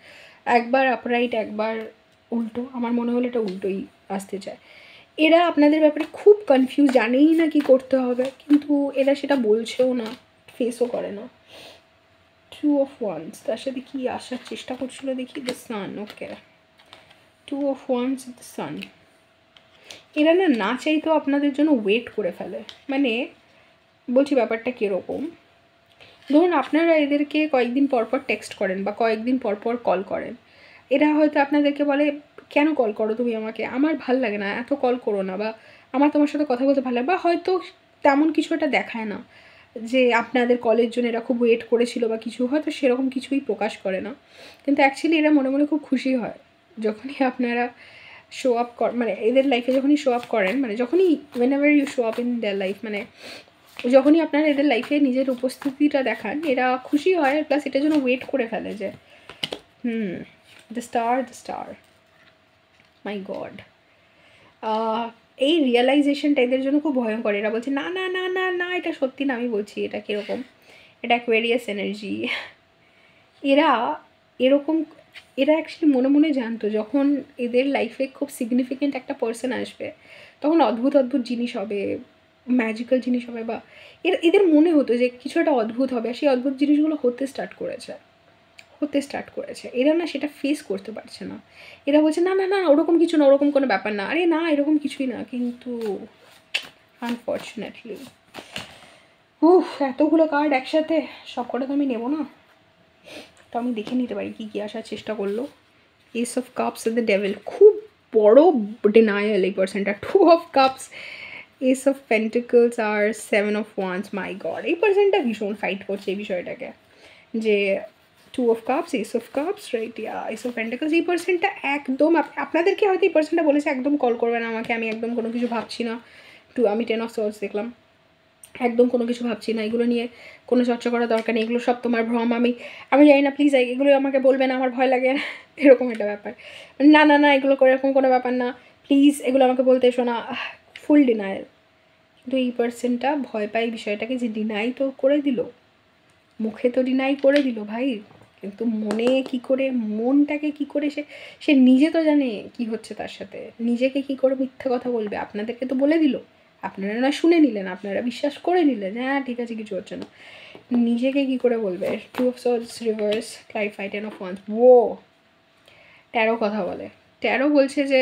একবার আপরাইট একবার উল্টো, আমার মনে হলো এটা উল্টোই আসতে চায়। এরা আপনাদের ব্যাপারে খুব কনফিউজ, জানেই না কী করতে হবে, কিন্তু এরা সেটা বলছেও না, ফেসও করে না। টু অফ ওয়ান্স, তার সাথে কি আসার চেষ্টা করছিল দেখি, the sun. Okay, two of wands, the sun. এরা না চাইতেও আপনাদের জন্য ওয়েট করে ফেলে, মানে বলছি ব্যাপারটা কীরকম, ধরুন আপনারা এদেরকে কয়েকদিন পরপর টেক্সট করেন বা কয়েকদিন পরপর কল করেন, এরা হয়তো আপনাদেরকে বলে কেন কল করো তুমি আমাকে, আমার ভাল লাগে না, এত কল করো না, বা আমার তোমার সাথে কথা বলতে ভালো লাগে, বা হয়তো তেমন কিছু এটা দেখায় না যে আপনাদের কলের জন্য এরা খুব ওয়েট করেছিল বা কিছু, হয়তো সেরকম কিছুই প্রকাশ করে না, কিন্তু অ্যাকচুয়ালি এরা মনে মনে খুব খুশি হয় যখনই আপনারা শো আপ মানে এদের লাইফে যখনই শো আপ করেন, মানে যখনই whenever you show up in their life, মানে যখনই আপনারা এদের লাইফে নিজের উপস্থিতিটা দেখান, এরা খুশি হয়, প্লাস এটার জন্য ওয়েট করে ফেলে যে দ্য স্টার মাই গড। এই রিয়েলাইজেশনটা এদের জন্য খুব ভয়ঙ্কর, এরা বলছে না না না না না এটা সত্যি না, আমি বলছি এটা কীরকম, এটা অ্যাকুয়ারিয়াস এনার্জি। এরা এরকম, এরা অ্যাকচুয়ালি মনে মনে জানতো যখন এদের লাইফে খুব সিগনিফিকেন্ট একটা পার্সন আসবে তখন অদ্ভুত অদ্ভুত জিনিস হবে, ম্যাজিক্যাল জিনিস হবে, বা এদের মনে হতো যে কিছু একটা অদ্ভুত হবে, সেই অদ্ভুত জিনিসগুলো হতে স্টার্ট করেছে। এরা না সেটা ফেস করতে পারছে না, এরা বলছে না না না ওরকম কিছু না, ওরকম কোনো ব্যাপার না, আরে না এরকম কিছুই না, কিন্তু আনফর্চুনেটলি এতগুলো কার্ড একসাথে সব কটা তো আমি নেবো না, তো আমি দেখে নিতে পারি কী কী আসার চেষ্টা করলো। Ace of cups the devil, খুব বড় ডিনায়াল এই পার্সনটা। Two of cups, ace of pentacles আর seven of wands, my god এই পার্সনটা ভীষণ ফাইট করছে এই বিষয়টাকে, যে two of cups, ace of cups, right, ace of pentacles, এই পার্সনটা একদম আপনাদেরকে হয়তো এই পার্সনটা বলেছে একদম কল করবে না আমাকে, আমি একদম কোনো কিছু ভাবছি না। আমি 10 অফ সোর্স দেখলাম, একদম কোনো কিছু ভাবছি না, এগুলো নিয়ে কোনো চর্চা করার দরকার নেই, এগুলো সব তোমার ভ্রম, আমি জানি না, প্লিজ এগুলো আমাকে বলবে না, আমার ভয় লাগে, এরকম একটা ব্যাপার। না না না এগুলো করে এরকম কোনো ব্যাপার না, প্লিজ এগুলো আমাকে বলতে এসো না, ফুল ডিনায়াল। কিন্তু এই পার্সনটা ভয় পায় বিষয়টাকে, যে ডিনাই তো করে দিল, মুখে তো ডিনাই করে দিল ভাই, কিন্তু মনে কি করে, মনটাকে কি করে সে নিজে তো জানে কি হচ্ছে তার সাথে, নিজেকে কি করে মিথ্যা কথা বলবে, আপনাদেরকে তো বলে দিল, আপনারা না শুনে নিলেন, আপনারা বিশ্বাস করে নিলেন হ্যাঁ ঠিক আছে কিছু হচ্ছে না, নিজেকে কি করে বলবে। Two of swords reversed, clarify, 10 of wands, ও 13 কথা বলে, 13 বলছে যে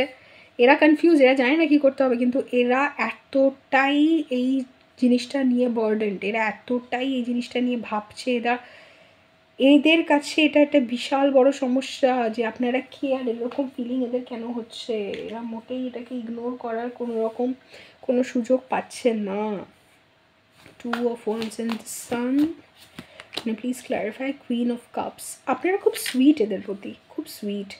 এরা কনফিউজ, এরা জানে না কী করতে হবে, কিন্তু এরা এতটাই এই জিনিসটা নিয়ে বার্ডেন্ড, এরা এতটাই এই জিনিসটা নিয়ে ভাবছে, এদের কাছে এটা একটা বিশাল বড় সমস্যা যে আপনারা কি আর এরকম ফিলিং এদের কেন হচ্ছে, এরা মোটেই এটাকে ইগনোর করার কোনো সুযোগ পাচ্ছে না। Two of wands and the sun, please clarify, queen of cups, আপনারা খুব সুইট এদের প্রতি, খুব সুইট,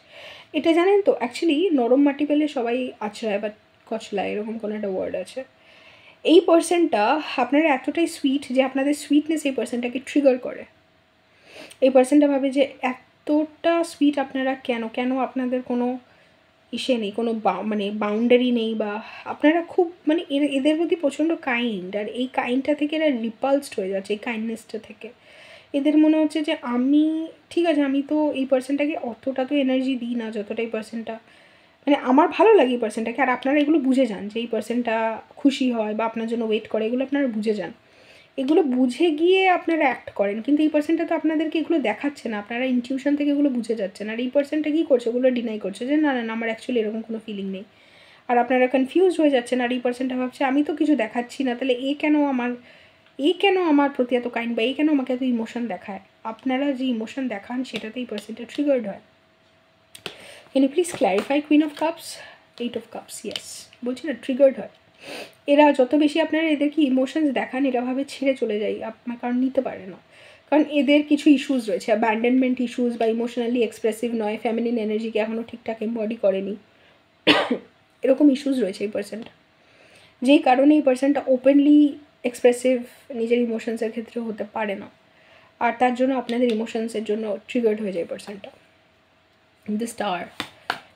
এটা জানেন তো অ্যাকচুয়ালি নরম মাটি পেলে সবাই আছড়ায় বা কচলায়, এরকম কোনো একটা ওয়ার্ড আছে। এই পার্সনটা আপনারা এতটাই সুইট যে আপনাদের সুইটনেস এই পার্সনটাকে ট্রিগার করে, এই পার্সনটা ভাবে যে এতটা সুইট আপনারা কেন আপনাদের কোনো ইসে নেই, কোনো মানে বাউন্ডারি নেই, বা আপনারা খুব মানে এদের প্রতি প্রচণ্ড কাইন্ড, আর এই কাইন্ডটা থেকে এরা রিপালসড হয়ে যাচ্ছে, এই কাইন্ডনেসটা থেকে। এদের মনে হচ্ছে যে আমি ঠিক আছে, আমি তো এই পার্সনটাকে অতটা তো এনার্জি দিই না যতটা এই পার্সনটা, মানে আমার ভালো লাগে এই পার্সনটাকে, আর আপনারা এগুলো বুঝে যান যে এই পার্সনটা খুশি হয় বা আপনার জন্য ওয়েট করে, এগুলো আপনারা বুঝে যান, এগুলো বুঝে গিয়ে আপনারা অ্যাক্ট করেন। কিন্তু এই পার্সনটা তো আপনাদেরকে এগুলো দেখাচ্ছে না, আপনারা ইনটিউশন থেকে এগুলো বুঝে যাচ্ছেন, আর এই পার্সনটা কী করছে, ওগুলো ডিনাই করছে যে না না না আমার অ্যাকচুয়ালি এরকম কোনো ফিলিং নেই। আর আপনারা কনফিউজ হয়ে যাচ্ছেন, আর এই পার্সনটা ভাবছে আমি তো কিছু দেখাচ্ছি না, তাহলে এ কেন আমার প্রতি এত কাইন্ড, বা এই কেন আমাকে এত ইমোশন দেখায়। আপনারা যে ইমোশন দেখান সেটাতে এই পার্সনটা ট্রিগার্ড হয়। Can you please clarify queen of cups, 8 of cups, yes বলছি না ট্রিগার্ড হয়। এরা যত বেশি আপনারা এদেরকে ইমোশনস দেখান, এরাভাবে ছেড়ে চলে যায় আপনার, কারণ নিতে পারে না, কারণ এদের কিছু ইস্যুস রয়েছে, অ্যাবান্ডনমেন্ট ইস্যুস, বা ইমোশনালি এক্সপ্রেসিভ নয়, ফ্যামিলিন এনার্জিকে এখনও ঠিকঠাক এমবডি করেনি, এরকম ইস্যুস রয়েছে এই পার্সনটা, যেই কারণে এই পার্সনটা ওপেনলি এক্সপ্রেসিভ নিজের ইমোশনসের ক্ষেত্রে হতে পারে না, আর তার জন্য আপনাদের ইমোশনসের জন্য ট্রিগার্ড হয়ে যায় পার্সনটা। The star,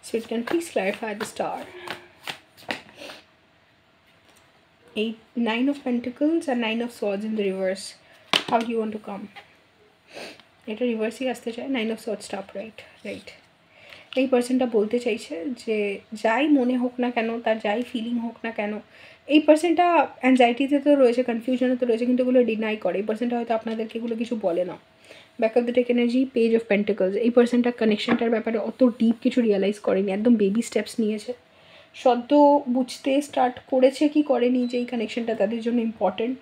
so it can please clarify the star. 9 of Pentacles and 9 of Swords in the reverse. How do you want to come? এটা রিভার্সই আসতে চায়, 9 of Swords টপ, রাইট। এই পার্সনটা বলতে চাইছে যে যাই মনে হোক না কেন, তার যাই ফিলিং হোক না কেন, এই পার্সনটা অ্যাংজাইটিতে তো রয়েছে, কনফিউশনে তো রয়েছে, কিন্তু এগুলো ডিনাই করে। এই পার্সনটা হয়তো আপনাদেরকে এগুলো কিছু বলে না। Back of the deck energy, page of pentacles. এই পার্সনটা কানেকশনটার ব্যাপারে অত ডিপ কিছু রিয়েলাইজ করেনি, একদম বেবি স্টেপস নিয়েছে, সদ্য বুঝতে স্টার্ট করেছে কি করেনি যে এই কানেকশনটা তাদের জন্য ইম্পর্টেন্ট।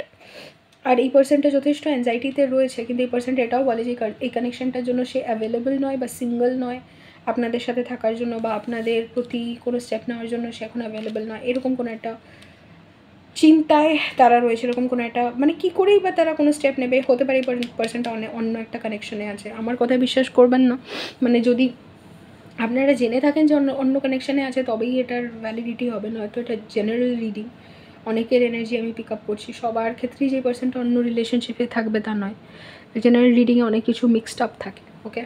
আর এই পার্সনটা যথেষ্ট অ্যাংজাইটিতে রয়েছে, কিন্তু এই পার্সনটা এটাও বলে যে এই কানেকশনটার জন্য সে অ্যাভেলেবল নয় বা সিঙ্গল নয় আপনাদের সাথে থাকার জন্য, বা আপনাদের প্রতি কোনো স্টেপ নেওয়ার জন্য সে এখন অ্যাভেলেবল নয়, এরকম কোনো একটা চিন্তায় তারা রয়েছে, এরকম কোনো একটা মানে কী করেই বা তারা কোনো স্টেপ নেবে। হতে পারে এই পার্সনটা অন্য একটা কানেকশনে আছে, আমার কথা বিশ্বাস করবেন না, মানে যদি আপনারা জেনে থাকেন যে অন্য কানেকশানে আছে তবেই এটার ভ্যালিডিটি হবে, নয়তো এটা জেনারেল রিডিং। অনেকের এনার্জি আমি পিক আপ করছি, সবার ক্ষেত্রেই যে পার্সনটা অন্য রিলেশনশিপে থাকবে তা নয়। জেনারেল রিডিংয়ে অনেক কিছু মিক্সড আপ থাকে, ওকে,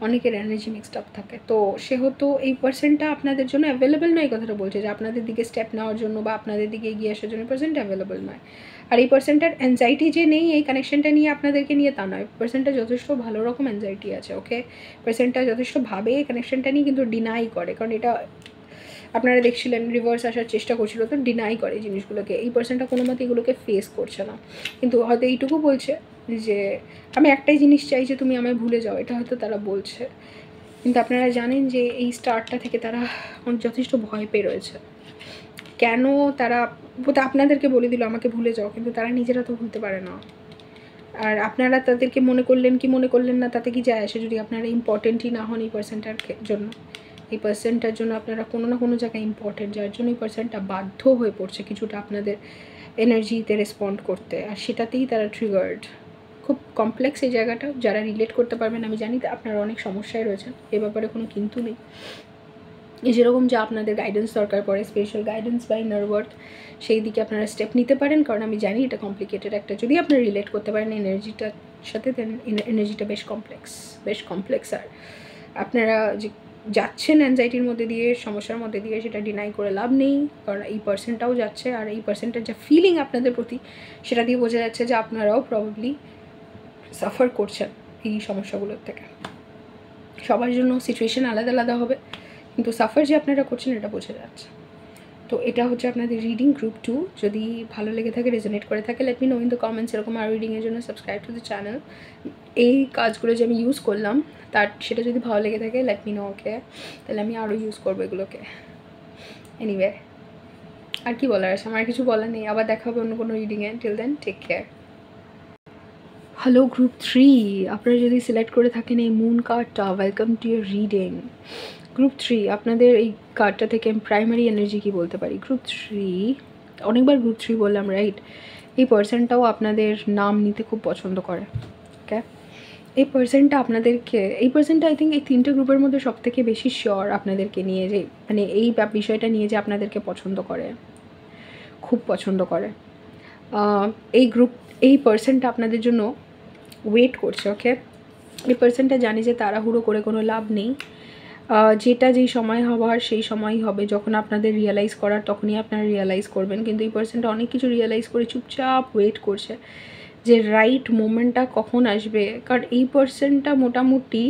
অনেকের এনার্জি মিক্সড আপ থাকে। তো সেহেতু এই পার্সনটা আপনাদের জন্য অ্যাভেলেবেল নয়, এই কথাটা বলছে যে আপনাদের দিকে স্টেপ নেওয়ার জন্য বা আপনাদের দিকে এগিয়ে আসার জন্য পার্সনটা অ্যাভেলেবেল নয়। আর এই পার্সনটার অ্যাংজাইটি যে নেই এই কানেকশনটা নিয়ে আপনাদেরকে নিয়ে তা নয়, পার্সনটা যথেষ্ট ভালো রকম অ্যাংজাইটি আছে, ওকে। পার্সনটা যথেষ্ট ভাবে এই কানেকশনটা নিয়ে, কিন্তু ডিনাই করে, কারণ এটা আপনারা দেখছিলেন রিভার্স আসার চেষ্টা করছিল, তো ডিনাই করে জিনিসগুলোকে। এই পার্সনটা কোনো মতে এগুলোকে ফেস করছে না, কিন্তু হয়তো এইটুকু বলছে যে আমি একটাই জিনিস চাই যে তুমি আমায় ভুলে যাও, এটা হয়তো তারা বলছে। কিন্তু আপনারা জানেন যে এই স্টার্টটা থেকে তারা যথেষ্ট ভয় পেয়ে রয়েছে। কেন তারা আপনাদেরকে বলে দিল আমাকে ভুলে যাও, কিন্তু তারা নিজেরা তো ভুলতে পারে না। আর আপনারা তাদেরকে মনে করলেন কি মনে করলেন না তাতে কি যায় আসে, যদি আপনারা ইম্পর্টেন্টই না হন এই পার্সনটার জন্য। এই পার্সনটার জন্য আপনারা কোনো না কোনো জায়গায় ইম্পর্টেন্ট, যার জন্য এই পার্সনটা বাধ্য হয়ে পড়ছে কিছুটা আপনাদের এনার্জিতে রেসপন্ড করতে, আর সেটাতেই তারা ট্রিগার্ড। খুব কমপ্লেক্স এই জায়গাটা, যারা রিলেট করতে পারবেন আমি জানি আপনারা অনেক সমস্যায় রয়েছেন, এ ব্যাপারে কোনো কিন্তু নেই। যেরকম যা আপনাদের গাইডেন্স দরকার পড়ে, স্পেশাল গাইডেন্স বা ইনার ওয়ার্ক, সেই দিকে আপনারা স্টেপ নিতে পারেন, কারণ আমি জানি এটা কমপ্লিকেটেড একটা, যদি আপনারা রিলেট করতে পারেন এনার্জিটার সাথে, দেন এনার্জিটা বেশ কমপ্লেক্স। আর আপনারা যে যাচ্ছেন অ্যাংজাইটির মধ্যে দিয়ে, সমস্যার মধ্যে দিয়ে, সেটা ডিনাই করে লাভ নেই, কারণ এই পার্সনটাও যাচ্ছে, আর এই পার্সনটার যা ফিলিং আপনাদের প্রতি সেটা দিয়ে বোঝা যাচ্ছে যে আপনারাও প্রবাবলি সাফার করছেন এই সমস্যাগুলোর থেকে। সবার জন্য সিচুয়েশান আলাদা আলাদা হবে, কিন্তু সাফার যে আপনারা করছেন এটা বোঝা যাচ্ছে। তো এটা হচ্ছে আপনাদের রিডিং গ্রুপ 2। যদি ভালো লেগে থাকে, রেজোনেট করে থাকে, let me no in the comments. এরকম আর রিডিংয়ের জন্য সাবস্ক্রাইব টু দ্য চ্যানেল। এই কাজগুলো যে আমি ইউজ করলাম সেটা যদি ভালো লেগে থাকে, লেট মি নো, ওকে, তাহলে আমি আরও ইউজ করবো এগুলোকে। এনিওয়ে, আর কি বলার আছে, আমার কিছু বলার নেই। আবার দেখা হবে অন্য কোনো রিডিংয়ে। Till then, take care. Hello group 3, আপনারা যদি সিলেক্ট করে থাকেন এই মুন কার্ডটা, welcome to your reading. Group 3, আপনাদের এই কার্ডটা থেকে আমি প্রাইমারি এনার্জি কী বলতে পারি। গ্রুপ 3, অনেকবার গ্রুপ 3 বললাম, রাইট। এই পার্সনটাও আপনাদের নাম নিতে খুব পছন্দ করে, ওকে। এই পার্সনটা আই থিঙ্ক এই 3টে গ্রুপের মধ্যে সবথেকে বেশি শিওর আপনাদেরকে নিয়ে, যে মানে এই বিষয়টা নিয়ে যে আপনাদেরকে পছন্দ করে, খুব পছন্দ করে। এই পার্সনটা আপনাদের জন্য ওয়েট করছে, ওকে। এই পার্সনটা জানে যে তাড়াহুড়ো করে কোনো লাভ নেই, যেটা যেই সময় হওয়ার সেই সময়ই হবে, যখন আপনাদের রিয়েলাইজ করার তখনই আপনারা রিয়েলাইজ করবেন। কিন্তু এই পার্সনটা অনেক কিছু রিয়েলাইজ করে চুপচাপ ওয়েট করছে যে রাইট মোমেন্টটা কখন আসবে। কারণ এই পার্সনটা মোটামুটি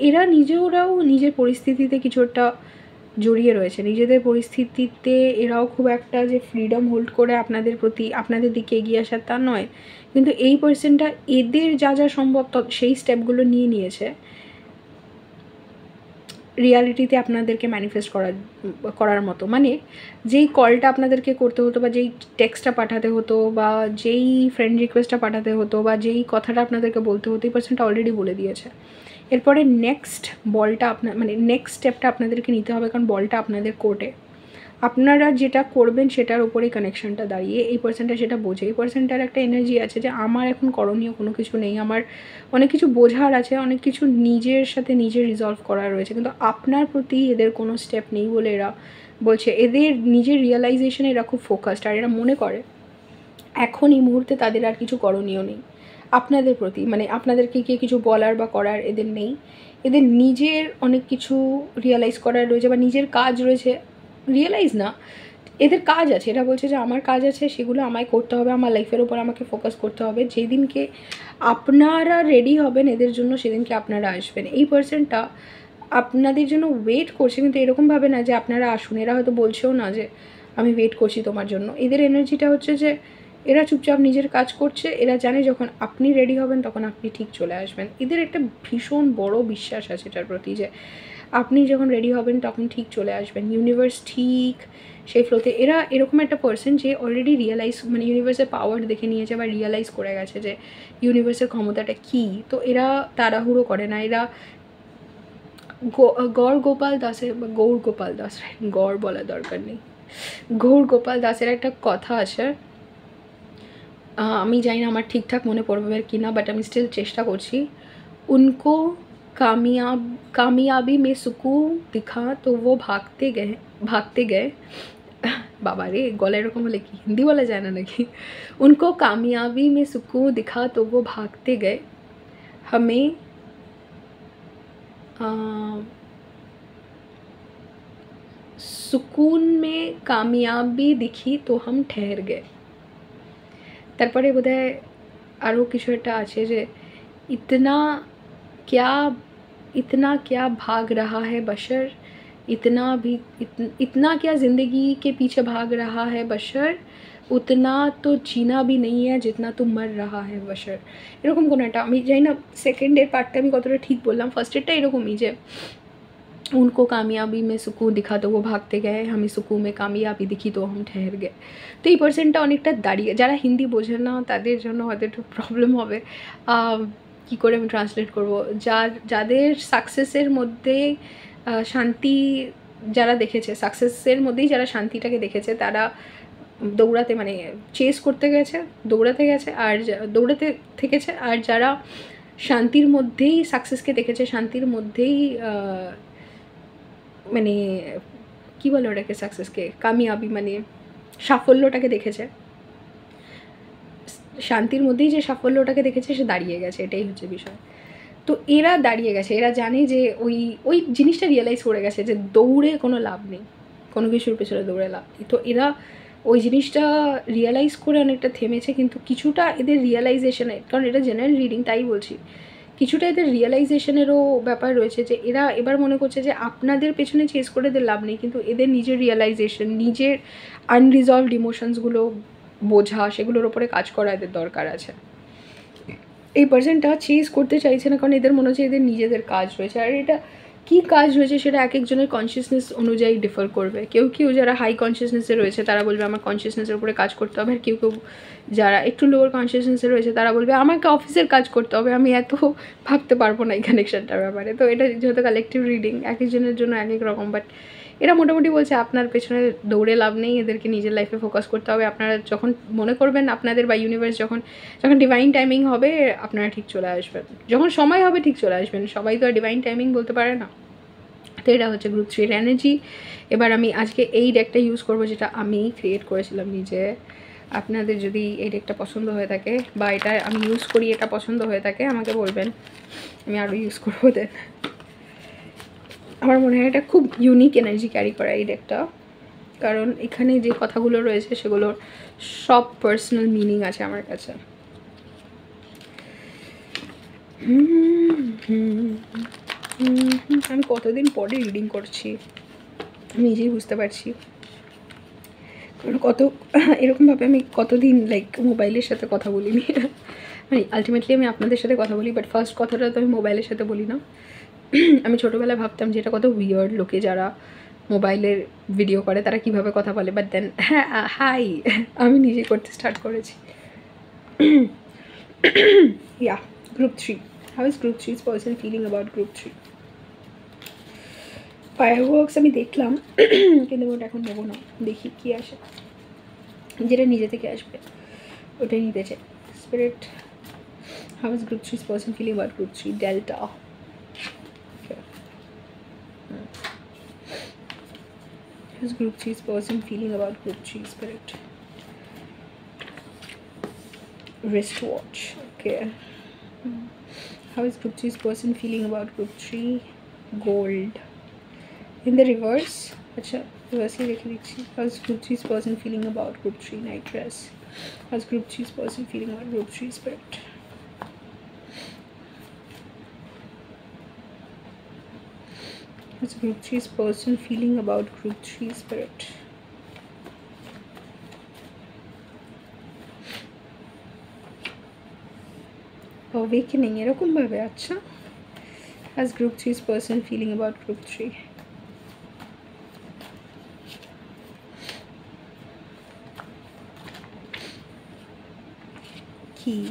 এরা নিজেরাও নিজের পরিস্থিতিতে কিছু একটা জড়িয়ে রয়েছে, নিজেদের পরিস্থিতিতে এরাও খুব একটা যে ফ্রিডম হোল্ড করে আপনাদের প্রতি আপনাদের দিকে এগিয়ে আসার তা নয়। কিন্তু এই পার্সনটা এদের যা যা সম্ভব সেই স্টেপগুলো নিয়ে নিয়েছে রিয়ালিটিতে আপনাদেরকে ম্যানিফেস্ট করার মতো। মানে যেই কলটা আপনাদেরকে করতে হতো বা যেই টেক্সটটা পাঠাতে হতো বা যেই ফ্রেন্ড রিকোয়েস্টটা পাঠাতে হতো বা যেই কথাটা আপনাদেরকে বলতে হতো এই পার্সনটা অলরেডি বলে দিয়েছে। এরপরে নেক্সট বলটা নেক্সট স্টেপটা আপনাদেরকে নিতে হবে, কারণ বলটা আপনাদের কোর্টে। আপনারা যেটা করবেন সেটার উপরেই কানেকশানটা দাঁড়িয়ে। এই পার্সনটা সেটা বোঝে। এই পার্সনটার একটা এনার্জি আছে যে আমার এখন করণীয় কোনো কিছু নেই, আমার অনেক কিছু বোঝার আছে, অনেক কিছু নিজের সাথে নিজে রিজলভ করার রয়েছে, কিন্তু আপনার প্রতি এদের কোনো স্টেপ নেই বলে এরা বলছে। এদের নিজের রিয়েলাইজেশনে এরা খুব ফোকাসড, আর এরা মনে করে এখন এই মুহূর্তে তাদের আর কিছু করণীয় নেই আপনাদের প্রতি। আপনাদেরকে গিয়ে কিছু বলার বা করার এদের নেই। এদের নিজের অনেক কিছু রিয়েলাইজ করার রয়েছে বা নিজের কাজ রয়েছে। রিয়েলাইজ না, এদের কাজ আছে। এরা বলছে যে আমার কাজ আছে, সেগুলো আমায় করতে হবে, আমার লাইফের উপর আমাকে ফোকাস করতে হবে। যেদিনকে আপনারা রেডি হবেন এদের জন্য সেদিনকে আপনারা আসবেন। এই পার্সনটা আপনাদের জন্য ওয়েট করছে, কিন্তু এরকমভাবে না যে আপনারা আসুন। এরা হয়তো বলছেও না যে আমি ওয়েট করছি তোমার জন্য। এদের এনার্জিটা হচ্ছে যে এরা চুপচাপ নিজের কাজ করছে। এরা জানে যখন আপনি রেডি হবেন তখন আপনি ঠিক চলে আসবেন। এদের একটা ভীষণ বড় বিশ্বাস আছে এটার প্রতি যে আপনি যখন রেডি হবেন তখন ঠিক চলে আসবেন। ইউনিভার্স ঠিক সেই ফ্লোতে। এরা এরকম একটা পার্সন যে অলরেডি রিয়েলাইজ ইউনিভার্সের পাওয়ার দেখে নিয়েছে বা রিয়েলাইজ করে গেছে যে ইউনিভার্সের ক্ষমতাটা কী। তো এরা তাড়াহুড়ো করে না। এরা গৌর গোপাল দাসের বা গৌর গোপাল দাস, গৌর বলার দরকার নেই, গৌর গোপাল দাসের একটা কথা আছে, আমি জানি না আমার ঠিকঠাক মনে পড়বে কি না, বাট আমি স্টিল চেষ্টা করছি। উनको कामयाबी में सुकून दिखा तो वो भागते गए बाबा रे गला एरकम हले कि हिंदी बोला जाए ना नाकि। उनको कामयाबी में सुकून दिखा तो वो भागते गए, हमें सुकून में कामयाबी दिखी तो हम ठहर गए। তারপরে বোধহয় আরও কিছু একটা আছে যে इतना क्या भाग रहा है बशर, इतना क्या ज़िंदगी के पीछे भाग रहा है बशर, उतना तो जीना भी नहीं है जितना तो मर रहा है बशर। এরকম কোনো একটা, আমি জানি না সেকেন্ডের পার্টটা আমি কতটা ঠিক বললাম। ফার্স্টেরটা এরকমই যে उनको कामयाबी में सुकून दिखा तो वो भागते गए, हमें सुकून में कामयाबी दिखी तो हम ठहर गए। তো এই পার্সেন্টটা অনেকটা দাঁড়িয়ে, যারা হিন্দি বোঝে না তাদের জন্য হয়তো একটু প্রবলেম হবে কী করে আমি ট্রান্সলেট করব। যাদের সাকসেসের মধ্যে শান্তি, যারা দেখেছে সাকসেসের মধ্যেই যারা শান্তিটাকে দেখেছে তারা দৌড়াতে চেস করতে গেছে, দৌড়াতে গেছে আর দৌড়াতে থেকেছে। আর যারা শান্তির মধ্যেই সাকসেসকে দেখেছে, শান্তির মধ্যেই কী বলে ওটাকে, সাকসেসকে কামিয়াবি সাফল্যটাকে দেখেছে, শান্তির মধ্যেই যে সাফল্যটাকে দেখেছে সে দাঁড়িয়ে গেছে। এটাই হচ্ছে বিষয়। তো এরা দাঁড়িয়ে গেছে, এরা জানে যে ওই জিনিসটা রিয়েলাইজ করে গেছে যে দৌড়ে কোনো লাভ নেই, কোনো কিছুর পেছনে দৌড়ে লাভ নেই। তো এরা ওই জিনিসটা রিয়েলাইজ করে অনেকটা থেমেছে। কিন্তু কিছুটা এদের রিয়েলাইজেশনে, কারণ এটা জেনারেল রিডিং তাই বলছি, কিছুটা এদের রিয়েলাইজেশনেরও ব্যাপার রয়েছে যে এরা এবার মনে করছে যে আপনাদের পেছনে চেস করে এদের লাভ নেই, কিন্তু এদের নিজের রিয়েলাইজেশন, নিজের আনরিজলভড ইমোশনসগুলো বোঝা, সেগুলোর ওপরে কাজ করা এদের দরকার আছে। এই পার্সনটা চেস করতে চাইছে না, কারণ এদের মনে হচ্ছে এদের নিজেদের কাজ রয়েছে। আর এটা কী কাজ রয়েছে সেটা এক একজনের কনসিয়াসনেস অনুযায়ী ডিফার করবে। কেউ যারা হাই কনসিয়াসনেসে রয়েছে তারা বলবে আমার কনসিয়াসনেসের উপরে কাজ করতে হবে, আর কেউ যারা একটু লোয়ার কনসিয়াসনেসে রয়েছে তারা বলবে আমাকে অফিসের কাজ করতে হবে, আমি এত ভাবতে পারবো না এই কানেকশানটার ব্যাপারে। তো এটা যেহেতু কালেকটিভ রিডিং, এক একজনের জন্য এক এক রকম, বাট এরা মোটামুটি বলছে আপনার পেছনে দৌড়ে লাভ নেই, এদেরকে নিজের লাইফে ফোকাস করতে হবে। আপনারা যখন মনে করবেন আপনাদের বা ইউনিভার্স যখন ডিভাইন টাইমিং হবে আপনারা ঠিক চলে আসবেন, যখন সময় হবে ঠিক চলে আসবেন। সবাই তো আর ডিভাইন টাইমিং বলতে পারে না। তো এটা হচ্ছে গ্রুপ 3 এনার্জি। এবার আমি আজকে এই ডেকটা ইউজ করব যেটা আমি ক্রিয়েট করেছিলাম নিজে। আপনাদের যদি এই ডেকটা পছন্দ হয়ে থাকে বা এটা আমি ইউজ করি এটা পছন্দ হয়ে থাকে আমাকে বলবেন, আমি আরও ইউজ করবো। দেন আমার মনে হয় এটা খুব ইউনিক এনার্জি ক্যারি করা এই ডেকটা, কারণ এখানে যে কথাগুলো রয়েছে সেগুলোর সব পার্সোনাল মিনিং আছে আমার কাছে। আমি কতদিন পরে রিডিং করছি নিজেই বুঝতে পারছি, কারণ এরকমভাবে আমি কতদিন লাইক মোবাইলের সাথে কথা বলিনি। মানে আলটিমেটলি আমি আপনাদের সাথে কথা বলি, বাট ফার্স্ট কথাটা তো আমি মোবাইলের সাথে বলি না। আমি ছোটোবেলায় ভাবতাম যে এটা কত উইয়ার্ড, লোকে যারা মোবাইলের ভিডিও করে তারা কিভাবে কথা বলে, বাট দেন হ্যাঁ হাই আমি নিজে করতে স্টার্ট করেছি। Yeah, group 3, how is group 3's person feeling about group 3? Fireworks আমি দেখলাম, কিন্তু ওটা এখন নেবো না, দেখি কি আসে, যেটা নিজে থেকে আসবে ওটাই নিতে চাই। Spirit, how is group 3's person feeling about group 3? Delta. How's group 3's person feeling about group 3? Spirit, wristwatch. Okay. How is group 3's person feeling about group 3? Gold. In the reverse, acha reverse dekhe dichi. How's group 3's person feeling about group 3? Night dress. How's group 3's person feeling about group 3? Spirit. How's group 3's person feeling about group 3? Spirit. Awakening এরকম ভাবে। আচ্ছা, as group 3's person feeling about group 3? Key.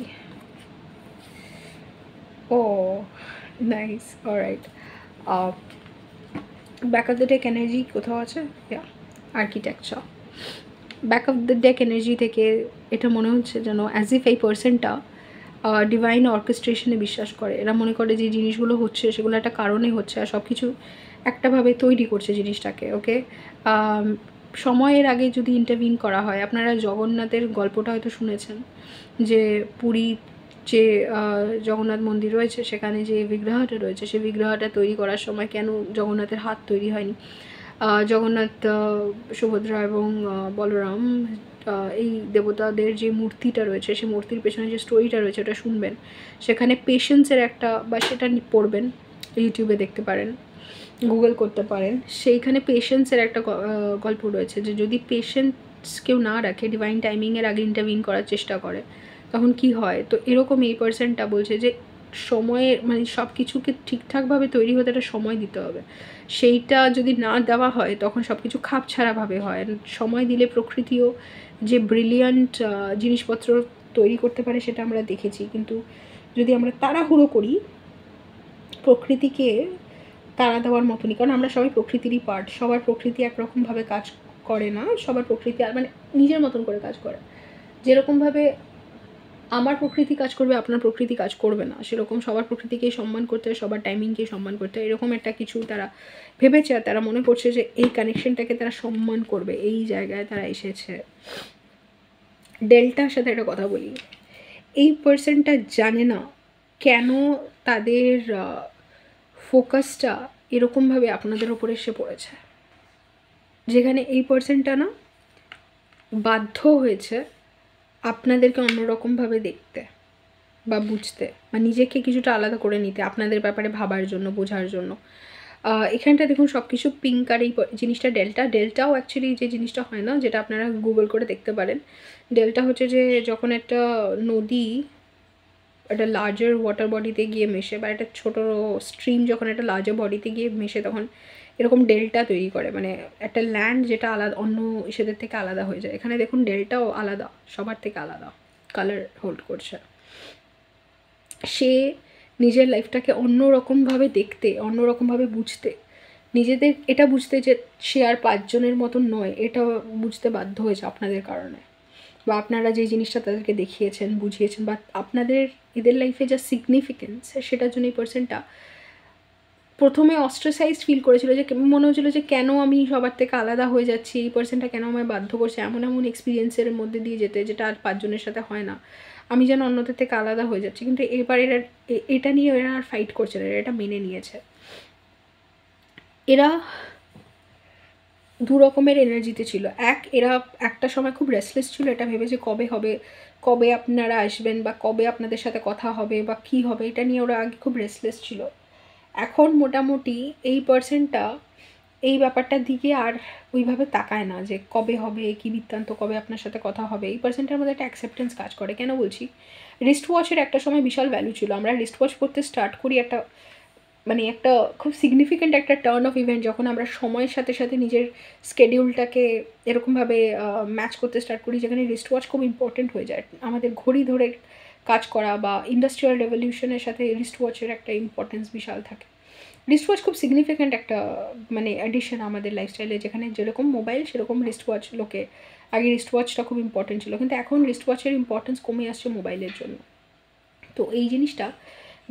Oh, nice. All right. Back of the deck energy কোথাও আছে? Yeah, architecture. Back of the deck energy থেকে এটা মনে হচ্ছে যেন অ্যাজ ইফ এই পার্সনটা ডিভাইন অর্কেস্ট্রেশনে বিশ্বাস করে। এরা মনে করে যে জিনিসগুলো হচ্ছে সেগুলো একটা কারণে হচ্ছে, আর সব কিছু একটাভাবে তৈরি করছে জিনিসটাকে। ওকে, সময়ের আগে যদি ইন্টারভিন করা হয়, আপনারা জগন্নাথের গল্পটা হয়তো শুনেছেন, যে পুরী যে জগন্নাথ মন্দির রয়েছে সেখানে যে বিগ্রহটা রয়েছে, সেই বিগ্রহটা তৈরি করার সময় কেন জগন্নাথের হাত তৈরি হয়নি। জগন্নাথ, সুভদ্রা এবং বলরাম, এই দেবতাদের যে মূর্তিটা রয়েছে সেই মূর্তির পেছনে যে স্টোরিটা রয়েছে ওটা শুনবেন, সেখানে পেশেন্সের একটা, বা সেটা পড়বেন, ইউটিউবে দেখতে পারেন, গুগল করতে পারেন, সেইখানে পেশেন্সের একটা গল্প রয়েছে, যে যদি পেশেন্স কেউ না রাখে, ডিভাইন টাইমিংয়ের আগে ইন্টারভিন করার চেষ্টা করে, তখন কি হয়। তো এরকম এই পার্সনটা বলছে যে সময়ের মানে সব কিছুকে ঠিকঠাকভাবে তৈরি হতে একটা সময় দিতে হবে, সেইটা যদি না দেওয়া হয় তখন সব কিছু খাপছাড়াভাবে হয়। সময় দিলে প্রকৃতিও যে ব্রিলিয়ান্ট জিনিসপত্র তৈরি করতে পারে সেটা আমরা দেখেছি, কিন্তু যদি আমরা তাড়াহুড়ো করি প্রকৃতিকে তাড়া দেওয়ার মতনই, কারণ আমরা সবাই প্রকৃতিরই পার্ট, সবার প্রকৃতি একরকমভাবে কাজ করে না, সবার প্রকৃতি আর মানে নিজের মতন করে কাজ করে। যেরকমভাবে আমার প্রকৃতি কাজ করবে আপনার প্রকৃতি কাজ করবে না, সেরকম সবার প্রকৃতিকেই সম্মান করতে হয়, সবার টাইমিংকেই সম্মান করতে হয়, এরকম একটা কিছু তারা ভেবেছে, আর তারা মনে করছে যে এই কানেকশনটাকে তারা সম্মান করবে, এই জায়গায় তারা এসেছে। ডেল্টার সাথে একটা কথা বলি, এই পার্সনটা জানে না কেন তাদের ফোকাসটা এরকমভাবে আপনাদের ওপরে এসে পড়েছে, যেখানে এই পার্সনটা না বাধ্য হয়েছে আপনাদেরকে অন্যরকমভাবে দেখতে বা বুঝতে, বা নিজেকে কিছুটা আলাদা করে নিতে, আপনাদের ব্যাপারে ভাবার জন্য, বোঝার জন্য। এখানটা দেখুন সব কিছু পিঙ্ক, আর এই জিনিসটা ডেল্টাও অ্যাকচুয়ালি যে জিনিসটা হয় না, যেটা আপনারা গুগল করে দেখতে পারেন, ডেল্টা হচ্ছে যে যখন একটা নদী একটা লার্জার ওয়াটার বডিতে গিয়ে মেশে, বা একটা ছোটো স্ট্রিম যখন একটা লার্জার বডিতে গিয়ে মেশে, তখন এরকম ডেল্টা তৈরি করে, মানে একটা ল্যান্ড যেটা আলাদা, অন্য ইসেদের থেকে আলাদা হয়ে যায়। এখানে দেখুন ডেল্টাও আলাদা, সবার থেকে আলাদা কালার হোল্ড করছে। সে নিজের লাইফটাকে অন্যরকমভাবে দেখতে, অন্যরকমভাবে বুঝতে, নিজেদের এটা বুঝতে যে সে আর 5 জনের মতন নয়, এটা বুঝতে বাধ্য হয়েছে আপনাদের কারণে, বা আপনারা যে জিনিসটা তাদেরকে দেখিয়েছেন, বুঝিয়েছেন, বা আপনাদের এদের লাইফে যা সিগনিফিকেন্স, সেটার জন্য এই পার্সনটা প্রথমে অস্ট্রাসাইজড ফিল করেছিল, যে মনে হচ্ছিলো যে কেন আমি সবার থেকে আলাদা হয়ে যাচ্ছি, এই পার্সনটা কেন আমায় বাধ্য করছে এমন এমন এক্সপিরিয়েন্সের মধ্যে দিয়ে যেতে, যেটা আর 5 জনের সাথে হয় না, আমি যেন অন্যদের থেকে আলাদা হয়ে যাচ্ছি। কিন্তু এবার এটা নিয়ে এরা আর ফাইট করছে না, এটা মেনে নিয়েছে। এরা দু রকমের এনার্জিতে ছিল। এরা একটা সময় খুব রেস্টলেস ছিল, এটা ভেবে যে কবে হবে, কবে আপনারা আসবেন, বা কবে আপনাদের সাথে কথা হবে, বা কী হবে, এটা নিয়ে ওরা আগে খুব রেস্টলেস ছিল। এখন মোটামুটি এই পার্সনটা এই ব্যাপারটার দিকে আর ওইভাবে তাকায় না যে কবে হবে, কী বৃত্তান্ত, কবে আপনার সাথে কথা হবে। এই পার্সনটার মধ্যে একটা অ্যাকসেপ্টেন্স কাজ করে। কেন বলছি, রিস্ট ওয়াচের একটা সময় বিশাল ভ্যালু ছিল। আমরা রিস্ট ওয়াচ করতে স্টার্ট করি একটা একটা খুব সিগনিফিক্যান্ট একটা টার্ন অফ ইভেন্ট, যখন আমরা সময়ের সাথে সাথে নিজের স্কেডিউলটাকে এরকমভাবে ম্যাচ করতে স্টার্ট করি, যেখানে রিস্ট ওয়াচ খুব ইম্পর্টেন্ট হয়ে যায়। আমাদের ঘড়ি ধরে কাজ করা বা ইন্ডাস্ট্রিয়াল রেভলিউশনের সাথে রিস্ট ওয়াচের একটা ইম্পর্টেন্স বিশাল থাকে। রিস্ট ওয়াচ খুব সিগনিফিক্যান্ট একটা অ্যাডিশন আমাদের লাইফস্টাইলে, যেখানে যেরকম মোবাইল সেরকম রিস্ট ওয়াচ। লোকে আগে রিস্ট ওয়াচটা খুব ইম্পর্টেন্ট ছিল, কিন্তু এখন রিস্ট ওয়াচের ইম্পর্টেন্স কমে আসছে মোবাইলের জন্য। তো এই জিনিসটা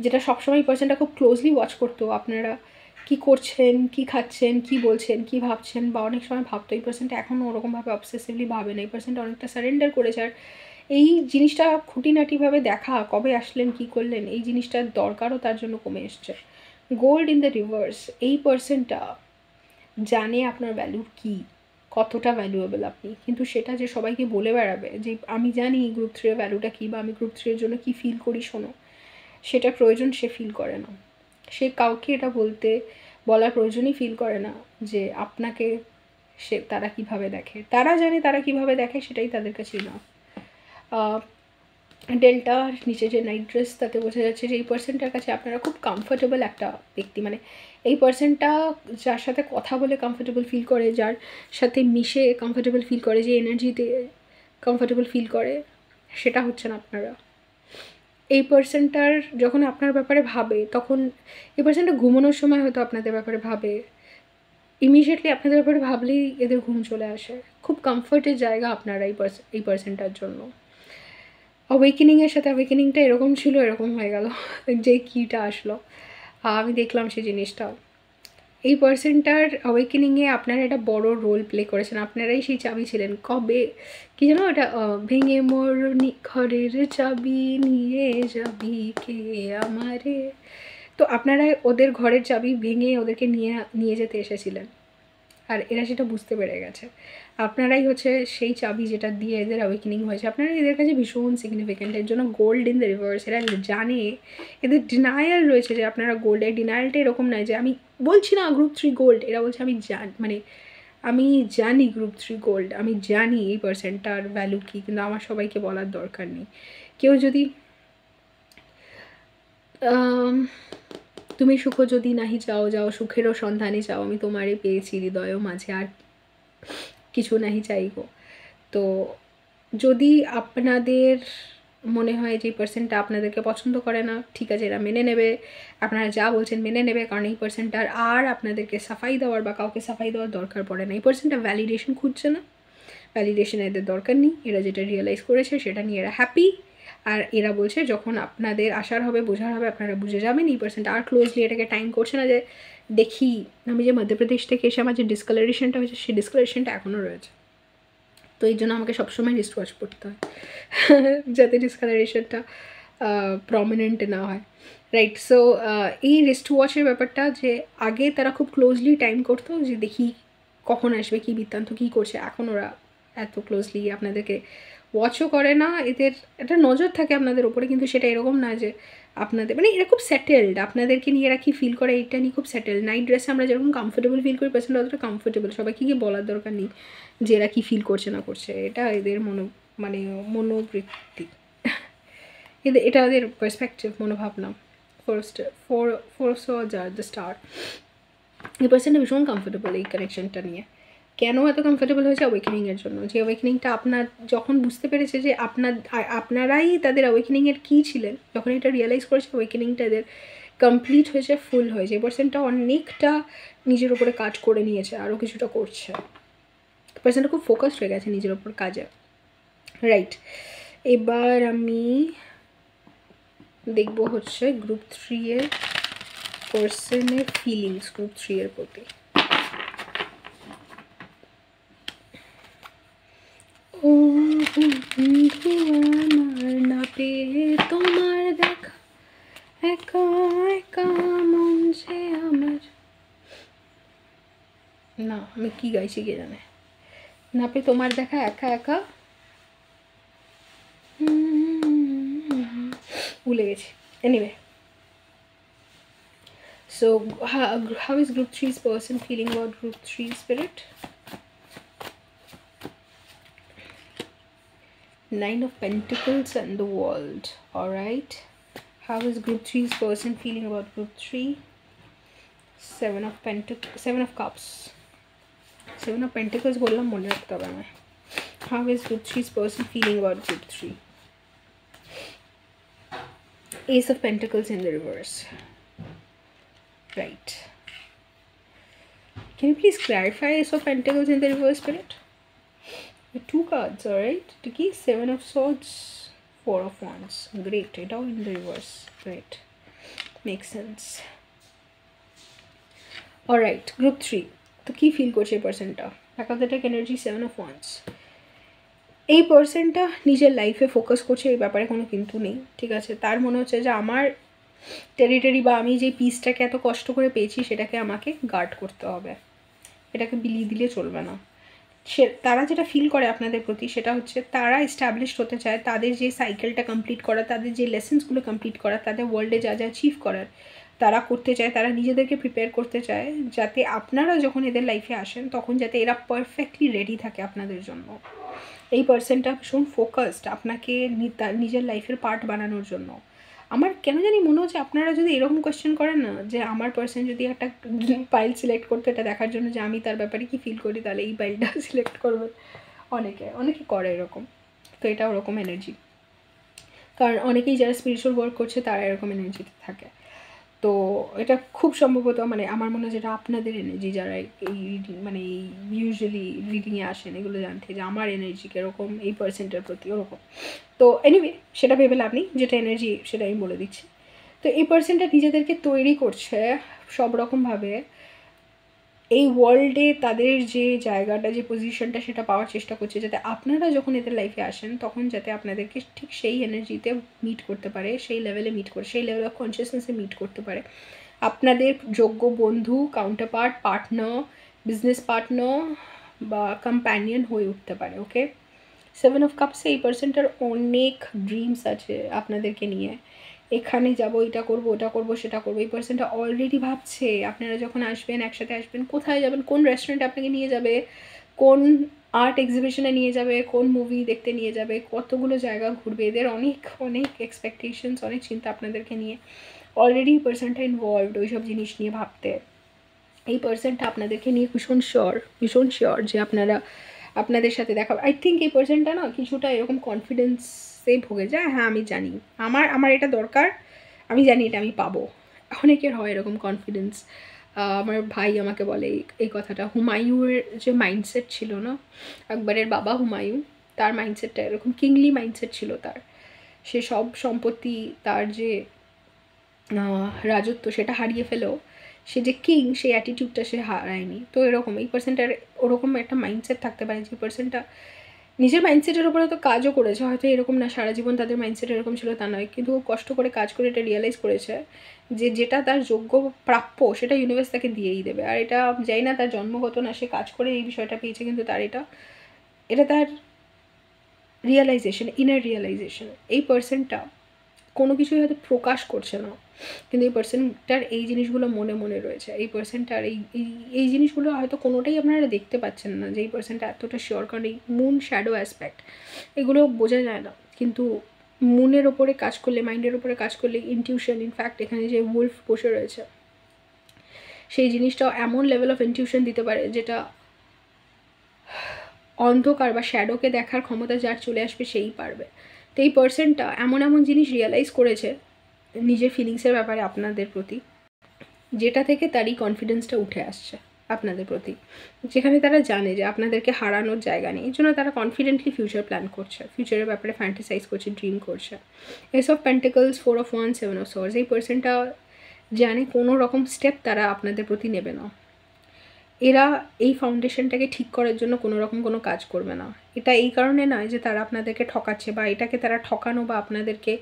যেটা সবসময় এই পার্সনটা খুব ক্লোজলি ওয়াচ করতো, আপনারা কি করছেন, কি খাচ্ছেন, কি বলছেন, কি ভাবছেন, বা অনেক সময় ভাবতো। এই পার্সনটা এখনও ওরকমভাবে অবসেসিভলি ভাবে না। এই পার্সনটা অনেকটা সারেন্ডার করেছে। আর এই জিনিসটা খুঁটিনাটিভাবে দেখা, কবে আসলেন, কি করলেন, এই জিনিসটার দরকারও তার জন্য কমে এসছে। গোল্ড ইন দ্য রিভার্স, এই পার্সনটা জানে আপনার ভ্যালু কী, কতটা ভ্যালুয়েবল আপনি, কিন্তু সেটা যে সবাইকে বলে বেড়াবে যে আমি জানি গ্রুপ 3 এর ভ্যালুটা কী, বা আমি গ্রুপ 3 এর জন্য কী ফিল করি, শোনো, সেটা প্রয়োজন সে ফিল করে না। সে কাউকে এটা বলার প্রয়োজনই ফিল করে না যে আপনাকে তারা কীভাবে দেখে। তারা জানে তারা কীভাবে দেখে, সেটাই তাদের কাছে না। ডেল্টা নিচে যে নাইট ড্রেস, তাতে বোঝা যাচ্ছে যে এই পার্সনটার কাছে আপনারা খুব কমফোর্টেবল একটা ব্যক্তি। এই পার্সনটা যার সাথে কথা বলে কমফোর্টেবল ফিল করে, যার সাথে মিশে কমফোর্টেবল ফিল করে, যে এনার্জিতে কমফোর্টেবল ফিল করে, সেটা হচ্ছে না আপনারা। এই পার্সনটার যখন আপনার ব্যাপারে ভাবে, তখন এই পার্সনটা ঘুমানোর সময় হয়তো আপনাদের ব্যাপারে ভাবে, ইমিডিয়েটলি আপনাদের ব্যাপারে ভাবলেই এদের ঘুম চলে আসে। খুব কমফোর্টের জায়গা আপনারা এই পার্সনটার জন্য। অ্যাওয়েকেনিংয়ের সাথে অ্যাওয়েকেনিংটা এরকম ছিল, এরকম হয়ে গেল যে কিটা আসলো, আমি দেখলাম সেই জিনিসটা। এই পার্সনটার অ্যাওয়েকেনিংয়ে আপনারা একটা বড় রোল প্লে করেছেন। আপনারাই সেই চাবি ছিলেন। কবে কী যেন ওটা, ভেঙে মোর ঘরের চাবি নিয়ে যাবি কে আমারে। তো আপনারা ওদের ঘরের চাবি ভেঙে ওদেরকে নিয়ে যেতে এসেছিলেন, আর এরা সেটা বুঝতে পেরে গেছে। আপনারাই হচ্ছে সেই চাবি যেটা দিয়ে এদের অ্যাওয়েকেনিং হয়েছে। আপনারা এদের কাছে ভীষণ সিগনিফিক্যান্ট। এর জন্য গোল্ড ইন দ্য রিভার্স। এরা জানে, এদের ডিনায়াল রয়েছে যে আপনারা গোল্ড। এই ডিনায়ালটা এরকম নয় যে আমি বলছি না গ্রুপ 3 গোল্ড, এরা বলছে আমি জানি গ্রুপ 3 গোল্ড, আমি জানি এই পার্সেন্টটার ভ্যালু কী, কিন্তু আমার সবাইকে বলার দরকার নেই। কেউ যদি তুমি সুখ যদি নাহি চাও, যাও সুখেরও সন্ধানে চাও, আমি তোমারে পেয়েছি হৃদয় মাঝে, আর কিছু নাহি চাইব। তো যদি আপনাদের মনে হয় যে এই পার্সনটা আপনাদেরকে পছন্দ করে না, ঠিক আছে, এরা মেনে নেবে, আপনারা যা বলছেন মেনে নেবে, কারণ এই পার্সনটার আর আপনাদেরকে সাফাই দেওয়ার বা কাউকে সাফাই দেওয়ার দরকার পড়ে না। এই পার্সনটা ভ্যালিডেশন খুঁজছে না, ভ্যালিডেশন এদের দরকার নেই। এরা যেটা রিয়েলাইজ করেছে সেটা নিয়ে এরা হ্যাপি। আর এরা বলছে যখন আপনাদের আসার হবে, বোঝার হবে, আপনারা বুঝে যাবেন। এই পার্সনটা আর ক্লোজলি এটাকে টাইম করছে না যে দেখি আমি যে মধ্যপ্রদেশ থেকে এসে আমার যে ডিসকালারেশনটা হয়েছে, সেই ডিসকালারেশনটা এখনও রয়েছে। তো এই জন্য আমাকে সবসময় রিস্ট ওয়াচ করতে হয় যাতে ডিসকালারেশনটা প্রমিনেন্ট না হয়, রাইট। সো এই রিস্ট ওয়াচের ব্যাপারটা, যে আগে তারা খুব ক্লোজলি টাইম করতো যে দেখি কখন আসবে, কী বৃত্তান্ত, কী করছে। এখন ওরা এত ক্লোজলি আপনাদেরকে ওয়াচও করে না। এদের একটা নজর থাকে আপনাদের ওপরে, কিন্তু সেটা এরকম না যে আপনাদের এরা খুব সেটেলড। আপনাদেরকে নিয়ে এরা কী ফিল করে এইটা নিয়ে খুব সেটেলড। নাইট ড্রেসে আমরা যেরকম কমফোর্টেবল ফিল করি, পার্সেন্ট অতটা কমফোর্টেবল। সবাইকে গিয়ে বলার দরকার নেই যে এরা কী ফিল করছে না করছে। এটা এদের মনোবৃত্তি এটা ওদের পার্সপেক্টিভ, মনোভাবনা। Force the star. এই পার্সনটা ভীষণ কমফোর্টেবল এই কানেকশনটা নিয়ে। কেন এত কমফোর্টেবল হয়েছে? অ্যাওয়েকেনিংয়ের জন্য। যে অ্যাওয়েকেনিংটা আপনার যখন বুঝতে পেরেছে যে আপনারাই তাদের অ্যাওয়েকেনিংয়ের কী ছিলেন, যখন এটা রিয়েলাইজ করেছে, অ্যাওয়েকেনিংটা এদের কমপ্লিট হয়েছে, ফুল হয়েছে। এই পার্সনটা অনেকটা নিজের ওপরে কাজ করে নিয়েছে, আরও কিছুটা করছে। পার্সনটা খুব ফোকাসড হয়ে গেছে নিজের ওপর কাজে, রাইট। এবার আমি দেখব হচ্ছে গ্রুপ 3 এর পার্সনের ফিলিংস, গ্রুপ 3 এর প্রতি। ও বন্ধু আমার, না পেয়ে তোমার দেখা, একা একা মন যে আমার। না আমি কি গাইছি কে জানে, না পে তোমার দেখা একা একা, ভুলে গেছি। Anyway, so how is group 3's person feeling about group 3 spirit? 9 of Pentacles and the World. All right, how is group 3's person feeling about group 3? 7 of Pentacles, 7 of Cups, 7 of Pentacles बोलना मने रखता है मैं. How is group 3's person feeling about group 3? Ace of Pentacles in the reverse. Right. Can you please clarify Ace of Pentacles in the reverse, spirit? The 2 cards, alright. Tiki, 7 of Swords, 4 of Wands. Great. It all in the reverse. Great. Makes sense. Alright, group 3. তো কি feel করছে এই পার্সনটা? একাধিক energy, 7 of Wands. এই পার্সনটা নিজের লাইফে focus করছে, এই ব্যাপারে কোনো কিন্তু নেই, ঠিক আছে? তার মনে হচ্ছে যে আমার টেরিটরি বা আমি যে পিসটাকে এত কষ্ট করে পেয়েছি সেটাকে আমাকে গার্ড করতে হবে, এটাকে বিলিয়ে দিলে চলবে না। তারা যেটা ফিল করে আপনাদের প্রতি সেটা হচ্ছে তারা এস্টাবলিশড হতে চায়, তাদের যে সাইকেলটা কমপ্লিট করা, তাদের যে লেসেন্সগুলো কমপ্লিট করা, তাদের ওয়ার্ল্ডে যা যা অ্যাচিভ করার তারা করতে চায়, তারা নিজেদেরকে প্রিপেয়ার করতে চায় যাতে আপনারা যখন এদের লাইফে আসেন তখন যাতে এরা পারফেক্টলি রেডি থাকে আপনাদের জন্য। এই পার্সনটা ভীষণ ফোকাসড আপনাকে নিজের লাইফের পার্ট বানানোর জন্য। আমার কেন জানি মনে হচ্ছে আপনারা যদি এরকম কোয়েশ্চেন করেন না যে আমার পার্সন যদি একটা পাইল সিলেক্ট করতো এটা দেখার জন্য যে আমি তার ব্যাপারে কি ফিল করি, তাহলে এই পাইলটা সিলেক্ট করবে। অনেকে করে এরকম, তো এটা ওরকম এনার্জি, কারণ অনেকেই যারা স্পিরিচুয়াল ওয়ার্ক করছে তারা এরকম এনার্জিতে থাকে। তো এটা খুব সম্ভবত মানে আমার মনে হয় যেটা আপনাদের এনার্জি, যারা এই মানে এই ইউজুয়ালি রিডিংয়ে আসেন এগুলো জানতে যে আমার এনার্জি কীরকম এই পার্সেন্টের প্রতি ওরকম। তো এনিওয়ে সেটা ভেবে লাভ নেই, যেটা এনার্জি সেটা আমি বলে দিচ্ছি। তো এই পার্সেন্টটা নিজেদেরকে তৈরি করছে সব রকমভাবে এই ওয়ার্ল্ডে, তাদের যে জায়গাটা যে পজিশনটা সেটা পাওয়ার চেষ্টা করছে যাতে আপনারা যখন এদের লাইফে আসেন তখন যাতে আপনাদেরকে ঠিক সেই এনার্জিতে মিট করতে পারে, সেই লেভেলে মিট করে, সেই লেভেল অফ কনসিয়াসনেসে মিট করতে পারে, আপনাদের যোগ্য বন্ধু, কাউন্টারপার্ট, পার্টনার, বিজনেস পার্টনার বা কম্প্যানিয়ন হয়ে উঠতে পারে। ওকে, 7 অফ কাপসে এই পার্সনটার অনেক ড্রিমস আছে আপনাদেরকে নিয়ে, এখানে যাবো, এটা করবো, ওটা করবো, সেটা করবো। এই পার্সনটা অলরেডি ভাবছে আপনারা যখন আসবেন, একসাথে আসবেন, কোথায় যাবেন, কোন রেস্টুরেন্টে আপনাকে নিয়ে যাবে, কোন আর্ট এক্সিবিশনে নিয়ে যাবে, কোন মুভি দেখতে নিয়ে যাবে, কতগুলো জায়গা ঘুরবে। এদের অনেক অনেক এক্সপেকটেশনস, অনেক চিন্তা আপনাদেরকে নিয়ে। অলরেডি এই পার্সনটা ইনভলভড ওইসব জিনিস নিয়ে ভাবতে। এই পার্সনটা আপনাদেরকে নিয়ে ভীষণ শিওর যে আপনাদের সাথে দেখা। আই থিঙ্ক এই পার্সনটা না কিছুটা এরকম কনফিডেন্সে ভুগে যায়, হ্যাঁ আমি জানি আমার এটা দরকার, আমি জানি এটা আমি পাবো। অনেকের হয় এরকম কনফিডেন্স। আমার ভাই আমাকে বলে এই কথাটা, হুমায়ুনের যে মাইন্ডসেট ছিল না, আকবরের বাবা হুমায়ুন, তার মাইন্ডসেটটা এরকম কিংলি মাইন্ডসেট ছিল তার। সে সব সম্পত্তি, তার যে রাজত্ব সেটা হারিয়ে ফেলেও সে যে কিং সেই অ্যাটিটিউডটা সে হারায়নি। তো এরকম এই পার্সনটার ওরকম একটা মাইন্ডসেট থাকতে পারে যে পার্সনটা নিজের মাইন্ডসেটের উপরে তো কাজও করেছে, হয়তো এরকম না সারা জীবন তাদের মাইন্ডসেট এরকম ছিল তা নয়, কিন্তু কষ্ট করে কাজ করে এটা রিয়েলাইজ করেছে যে যেটা তার যোগ্য প্রাপ্য সেটা ইউনিভার্স তাকে দিয়েই দেবে। আর এটা যাই না তার জন্মগত না, সে কাজ করে এই বিষয়টা পেয়েছে, কিন্তু তার এটা তার রিয়েলাইজেশন, ইনার রিয়েলাইজেশন। এই পার্সনটা কোনো কিছুই হয়তো প্রকাশ করছে না, কিন্তু এই পার্সনটার এই জিনিসগুলো মনে মনে রয়েছে। এই পার্সনটার এই জিনিসগুলো হয়তো কোনোটাই আপনারা দেখতে পাচ্ছেন না যে এই পার্সনটা এতটা শিওর, কারণ এই মুন শ্যাডো অ্যাসপেক্ট এগুলো বোঝা যায় না, কিন্তু মুনের ওপরে কাজ করলে, মাইন্ডের ওপরে কাজ করলে ইনটিউশন, ইনফ্যাক্ট এখানে যে উলফ বসে রয়েছে সেই জিনিসটাও এমন লেভেল অফ ইনটিউশন দিতে পারে যেটা অন্ধকার বা শ্যাডোকে দেখার ক্ষমতা যার চলে আসবে সেই পারবে। তো এই পার্সনটা এমন জিনিস রিয়েলাইজ করেছে নিজের ফিলিংসের ব্যাপারে আপনাদের প্রতি, যেটা থেকে তারই কনফিডেন্সটা উঠে আসছে আপনাদের প্রতি, যেখানে তারা জানে যে আপনাদেরকে হারানোর জায়গা নেই। এই জন্য তারা কনফিডেন্টলি ফিউচার প্ল্যান করছে, ফিউচারের ব্যাপারে ফ্যান্টাসাইজ করছে, ড্রিম করছে। S of pentacles, 4 of Wands, 7 of Swords। এই পার্সনটা জানে কোনো রকম স্টেপ তারা আপনাদের প্রতি নেবে না, এরা এই ফাউন্ডেশনটাকে ঠিক করার জন্য কোনো রকম কোনো কাজ করবে না। এটা এই কারণে নয় যে তারা আপনাদেরকে ঠকাচ্ছে বা এটাকে তারা ঠকানো বা আপনাদেরকে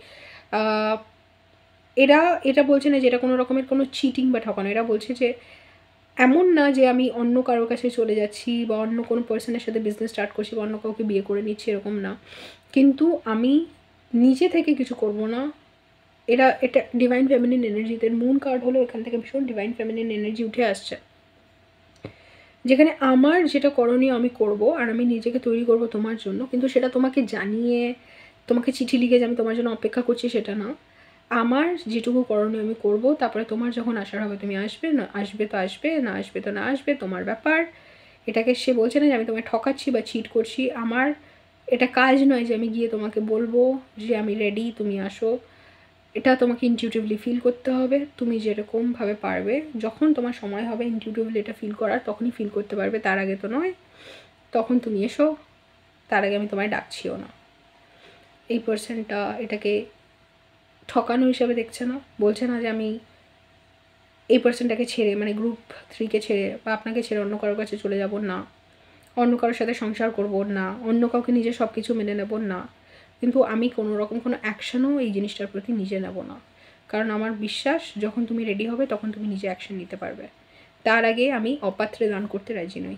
এটা বলছে না যে এটা কোনো রকমের কোনো চিটিং বা ঠকানো। এরা বলছে যে এমন না যে আমি অন্য কারোর কাছে চলে যাচ্ছি বা অন্য কোনো পার্সনের সাথে বিজনেস স্টার্ট করছি বা অন্য কাউকে বিয়ে করে নিচ্ছি, এরকম না। কিন্তু আমি নিজে থেকে কিছু করব না। এটা ডিভাইন ফেমিনিন এনার্জিতে মুন কার্ড হলো, এখান থেকে ভীষণ ডিভাইন ফেমিনিন এনার্জি উঠে আসছে, যেখানে আমার যেটা করণীয় আমি করব, আর আমি নিজেকে তৈরি করব তোমার জন্য। কিন্তু সেটা তোমাকে জানিয়ে, তোমাকে চিঠি লিখে যে আমি তোমার জন্য অপেক্ষা করছি সেটা না। আমার যেটুকু করণীয় আমি করব, তারপরে তোমার যখন আসার হবে তুমি আসবে, না আসবে তো আসবে, না আসবে তো না আসবে, তোমার ব্যাপার। এটাকে সে বলছে না যে আমি তোমায় ঠকাচ্ছি বা চিট করছি। আমার এটা কাজ নয় যে আমি গিয়ে তোমাকে বলবো যে আমি রেডি, তুমি আসো। এটা তোমাকে ইনটিউটিভলি ফিল করতে হবে। তুমি যেরকমভাবে পারবে, যখন তোমার সময় হবে ইনটিউটিভলি এটা ফিল করার, তখনই ফিল করতে পারবে, তার আগে তো নয়। তখন তুমি এসো, তার আগে আমি তোমায় ডাকছিও না। এই পার্সনটা এটাকে ঠকানো হিসাবে দেখছে না, বলছে না যে আমি এই পার্সনটাকে ছেড়ে, মানে গ্রুপ 3কে ছেড়ে বা আপনাকে ছেড়ে অন্য কারোর কাছে চলে যাব না, অন্য কারোর সাথে সংসার করব না, অন্য কাউকে নিজে সব কিছু মেনে নেব না। কিন্তু আমি কোনো রকম কোনো অ্যাকশনও এই জিনিসটার প্রতি নিজে নেব না, কারণ আমার বিশ্বাস যখন তুমি রেডি হবে তখন তুমি নিজে অ্যাকশন নিতে পারবে। তার আগে আমি অপাত্রে দান করতে রাজি নই।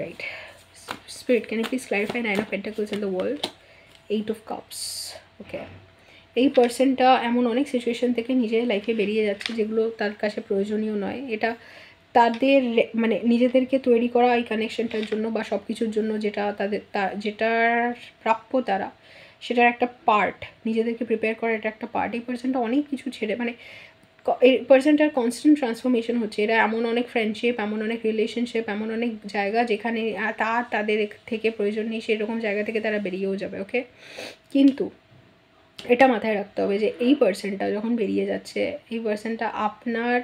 Right spirit, can you please clarify 9 of Pentacles in the world, 8 of Cups? Okay, এই পার্সনটা এমন অনেক সিচুয়েশন থেকে নিজের লাইফে বেরিয়ে যাচ্ছে যেগুলো তার কাছে প্রয়োজনীয় নয়। এটা তাদের মানে নিজেদেরকে তৈরি করা এই কানেকশনটার জন্য বা সব কিছুর জন্য যেটা তাদের যেটার প্রাপ্য তারা, সেটার একটা পার্ট, নিজেদেরকে প্রিপেয়ার করা এটা একটা পার্ট। এই পার্সনটা অনেক কিছু ছেড়ে, মানে এই পার্সনটার কনস্ট্যান্ট ট্রান্সফরমেশন হচ্ছে। এরা এমন অনেক ফ্রেন্ডশিপ, এমন অনেক রিলেশনশিপ, এমন অনেক জায়গা যেখানে তাদের থেকে প্রয়োজন নেই, সেরকম জায়গা থেকে তারা বেরিয়েও যাবে। ওকে, কিন্তু এটা মাথায় রাখতে হবে যে এই পার্সনটা যখন বেরিয়ে যাচ্ছে, এই পার্সনটা আপনার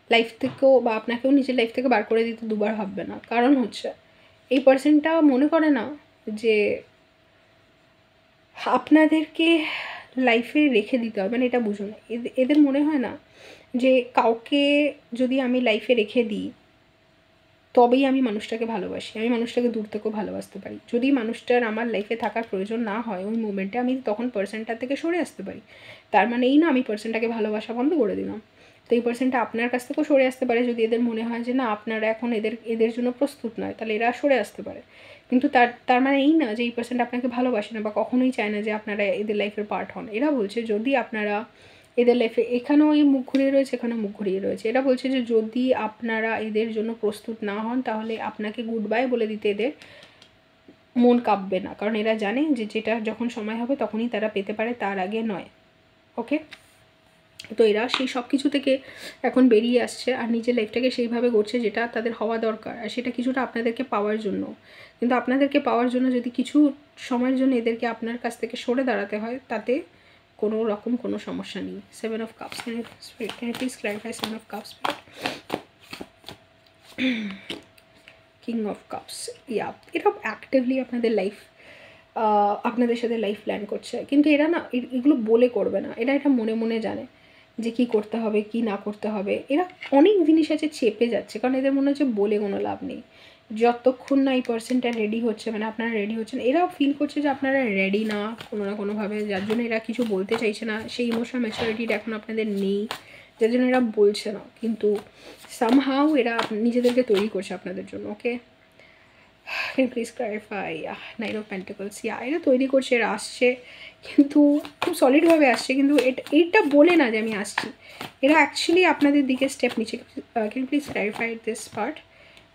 লাইফ থেকেও বা আপনাকেও নিজের লাইফ থেকে বার করে দিতে দুবার ভাববে না। কারণ হচ্ছে এই পার্সনটা মনে করে না যে আপনাদেরকে লাইফে রেখে দিতে হবে, মানে এটা বুঝুন, এদের মনে হয় না যে কাউকে যদি আমি লাইফে রেখে দিই তবেই আমি মানুষটাকে ভালোবাসি, আমি মানুষটাকে দূর থেকেও ভালোবাসতে পারি। যদি মানুষটার আমার লাইফে থাকার প্রয়োজন না হয় ওই মোমেন্টে, আমি তখন পার্সনটার থেকে সরে আসতে পারি। তার মানে এই না আমি পার্সনটাকে ভালোবাসা বন্ধ করে দিলাম। তো এই পার্সনটা আপনার কাছ থেকেও সরে আসতে পারে যদি এদের মনে হয় যে না আপনারা এখন এদের জন্য প্রস্তুত নয়, তাহলে এরা সরে আসতে পারে। কিন্তু তার মানে এই না যে এই পার্সনটা আপনাকে ভালোবাসে না বা কখনোই চায় না যে আপনারা এদের লাইফের পার্ট হন। এরা বলছে যদি আপনারা এদের লাইফে, এখানেও এই মুখ ঘুরিয়ে রয়েছে, এখানেও মুখ ঘুরিয়ে রয়েছে, এরা বলছে যে যদি আপনারা এদের জন্য প্রস্তুত না হন তাহলে আপনাকে গুড বাই বলে দিতে এদের মন কাঁপবে না, কারণ এরা জানে যে যেটা যখন সময় হবে তখনই তারা পেতে পারে, তার আগে নয়। ওকে, তো এরা সেই সব কিছু থেকে এখন বেরিয়ে আসছে আর নিজের লাইফটাকে সেইভাবে গড়ছে যেটা তাদের হওয়া দরকার, আর সেটা কিছুটা আপনাদেরকে পাওয়ার জন্য। কিন্তু আপনাদেরকে পাওয়ার জন্য যদি কিছু সময়ের জন্য এদেরকে আপনার কাছ থেকে সরে দাঁড়াতে হয়, তাতে কোনো রকম কোনো সমস্যা নেই। 7 of Cups, can you please clarify 7 of Cups? King of Cups, yeah, এরা অ্যাক্টিভলি আপনাদের লাইফ, আপনাদের সাথে লাইফ প্ল্যান করছে, কিন্তু এরা না এগুলো বলে করবে না, এটা মনে মনে জানে যে কী করতে হবে কী না করতে হবে। এরা অনেক জিনিস আছে চেপে যাচ্ছে, কারণ এদের মনে হচ্ছে বলে কোনো লাভ নেই। যতক্ষণ না এই পার্সনটা রেডি হচ্ছে, মানে আপনারা রেডি হচ্ছেন, এরাও ফিল করছে যে আপনারা রেডি না কোনো না কোনোভাবে, যার জন্য এরা কিছু বলতে চাইছে না। সেই ইমোশনাল ম্যাচুরিটিটা এখন আপনাদের নেই, যার জন্য এরা বলছে না। কিন্তু সামহাউ এরা নিজেদেরকে তৈরি করছে আপনাদের জন্য। ওকে, can you please clarify? 9 of Pentacles, এরা তৈরি করছে, এরা আসছে, কিন্তু খুব সলিডভাবে আসছে, কিন্তু এটা বলে না যে আমি আসছি। এরা অ্যাকচুয়ালি আপনাদের দিকে স্টেপ নিচ্ছে। can you please clarify this part?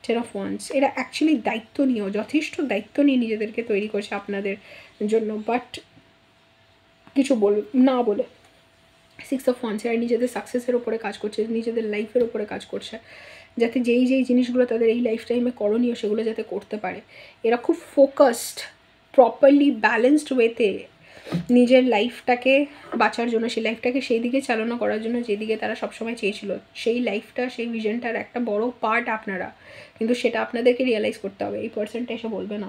10 of Wands, এরা অ্যাকচুয়ালি দায়িত্ব নিয়েও, যথেষ্ট দায়িত্ব নিয়ে নিজেদেরকে তৈরি করছে আপনাদের জন্য, বাট কিছু না বলে। 6 of Wands, এরা নিজেদের সাকসেসের ওপরে কাজ করছে, নিজেদের লাইফের ওপরে কাজ করছে, যাতে যেই জিনিসগুলো তাদের এই লাইফ টাইমে করণীয় সেগুলো যাতে করতে পারে। এরা খুব ফোকাসড, প্রপারলি ব্যালেন্সড ওয়েতে নিজের লাইফটাকে বাঁচার জন্য, সেই লাইফটাকে সেই দিকে চালনা করার জন্য যেদিকে তারা সবসময় চেয়েছিল, সেই লাইফটা, সেই ভিশনটার একটা বড় পার্ট আপনারা। কিন্তু সেটা আপনাদেরকে রিয়েলাইজ করতে হবে, এই পার্সনটা এসে বলবে না।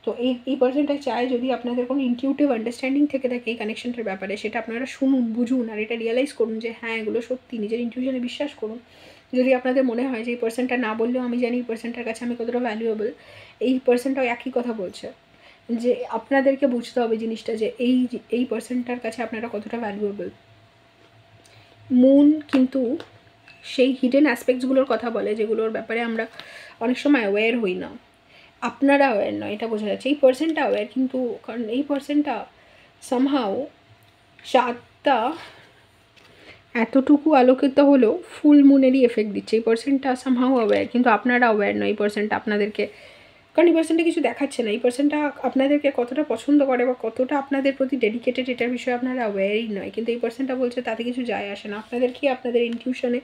তো এই পার্সনটা চায় যদি আপনাদের কোনো ইনটিউটিভ আন্ডারস্ট্যান্ডিং থেকে থাকে এই কানেকশনটার ব্যাপারে, সেটা আপনারা শুনুন, বুঝুন, আর এটা রিয়েলাইজ করুন যে হ্যাঁ এগুলো সত্যি, নিজের ইনটিউশনে বিশ্বাস করুন। যদি আপনাদের মনে হয় যে এই পার্সনটা না বললেও আমি জানি এই পার্সনটার কাছে আমি কতটা ভ্যালুয়েবল, এই পার্সনটাও একই কথা বলছে যে আপনাদেরকে বুঝতে হবে জিনিসটা যে এই পার্সনটার কাছে আপনারা কতটা ভ্যালুয়েবল। মুন কিন্তু সেই হিডেন অ্যাসপেক্টসগুলোর কথা বলে যেগুলোর ব্যাপারে আমরা অনেক সময় অ্যাওয়্যার হই না। আপনারা অ্যাওয়্যার নয়, এটা বোঝা যাচ্ছে। এই পার্সনটা অ্যাওয়্যার, কিন্তু কারণ এই পার্সনটা সামহাও চাঁদটা এতটুকু আলোকিত হলেও ফুল মুনেরই এফেক্ট দিচ্ছে। এই পার্সনটা সামহাও অ্যাওয়্যার, কিন্তু আপনারা অ্যাওয়্যার নয়। এই পার্সনটা আপনাদেরকে, কারণ এই পার্সনটা কিছু দেখাচ্ছে না। এই পার্সনটা আপনাদেরকে কতটা পছন্দ করে বা কতটা আপনাদের প্রতি ডেডিকেটেড এটার বিষয়ে আপনারা অ্যাওয়্যারই নয়। কিন্তু এই পার্সনটা বলছে তাতে কিছু যায় আসে না, আপনাদেরকে আপনাদের ইনটিউশনে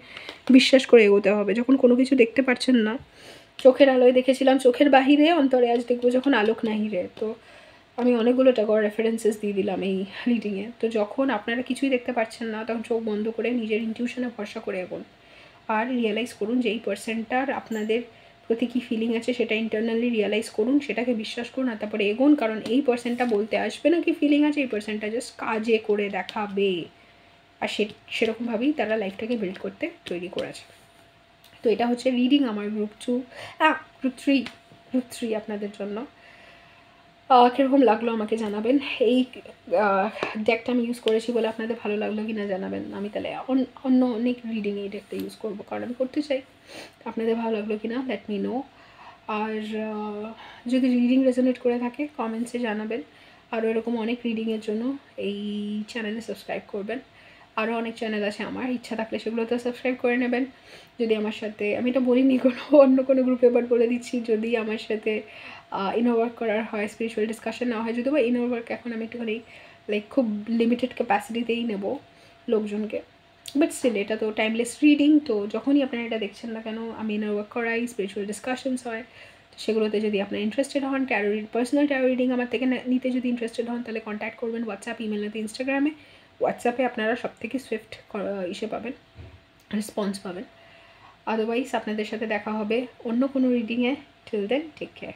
বিশ্বাস করে এগোতে হবে। যখন কোনো কিছু দেখতে পাচ্ছেন না, চোখের আলোয় দেখেছিলাম চোখের বাহিরে, অন্তরে আজ দেখবো যখন আলোক নাহিরে। তো আমি অনেকগুলো টাকার রেফারেন্সেস দিয়ে দিলাম এই রিডিংয়ে। তো যখন আপনারা কিছুই দেখতে পাচ্ছেন না, তখন চোখ বন্ধ করে নিজের ইনটিউশনে ভরসা করে এগোন আর রিয়েলাইজ করুন যে এই পার্সনটার আপনাদের প্রতি কী ফিলিং আছে সেটা ইন্টারনালি রিয়েলাইজ করুন, সেটাকে বিশ্বাস করুন আর তারপরে এগোন। কারণ এই পার্সনটা বলতে আসবে না কি ফিলিং আছে, এই পার্সনটা জাস্ট কাজে করে দেখাবে। আর সেরকমভাবেই তারা লাইফটাকে বিল্ড করতে তৈরি করেছে। তো এটা হচ্ছে রিডিং আমার গ্রুপ 2, গ্রুপ থ্রি আপনাদের জন্য। কীরকম লাগলো আমাকে জানাবেন। এই ডেকটা আমি ইউজ করেছি বলে আপনাদের ভালো লাগলো কি না জানাবেন। আমি তাহলে অন্য অনেক রিডিং এই ডেকটা ইউজ করবো, কারণ আমি করতে চাই। আপনাদের ভালো লাগলো কি না লেট মি নো। আর যদি রিডিং রেজোনেট করে থাকে কমেন্টসে জানাবেন। আরও এরকম অনেক রিডিংয়ের জন্য এই চ্যানেলে সাবস্ক্রাইব করবেন। আরও অনেক চ্যানেল আছে, আমার ইচ্ছা থাকলে সেগুলোতেও সাবস্ক্রাইব করে নেবেন। যদি আমার সাথে, আমি এটা বলিনি কোনো অন্য কোনো গ্রুপে, বাট বলে দিচ্ছি, যদি আমার সাথে ইনার ওয়ার্ক করার হয়, স্পিরিচুয়াল ডিসকাশন নেওয়া হয়, যদিও বা ইনার ওয়ার্ক এখন আমি একটুখানি লাইক খুব লিমিটেড ক্যাপাসিটিতেই নেব লোকজনকে, বাট স্টিল এটা তো টাইমলেস রিডিং। তো যখনই আপনারা এটা দেখছেন না কেন, আমি ইনার ওয়ার্ক করাই, স্পিরিচুয়াল ডিসকাশনস হয়, তো সেগুলোতে যদি আপনারা ইন্টারেস্টেড হন, পার্সোনাল ট্যারো রিডিং আমার থেকে নিতে যদি ইন্টারেস্টেড হন, তাহলে কন্ট্যাক্ট করবেন হোয়াটসঅ্যাপ, ইমেল, নাতে ইনস্টাগ্রামে। হোয়াটসঅ্যাপে আপনারা সবথেকে সুইফট ইসে পাবেন, রেসপন্স পাবেন। আদারওয়াইজ আপনাদের সাথে দেখা হবে অন্য কোনো রিডিংয়ে। Till then take care.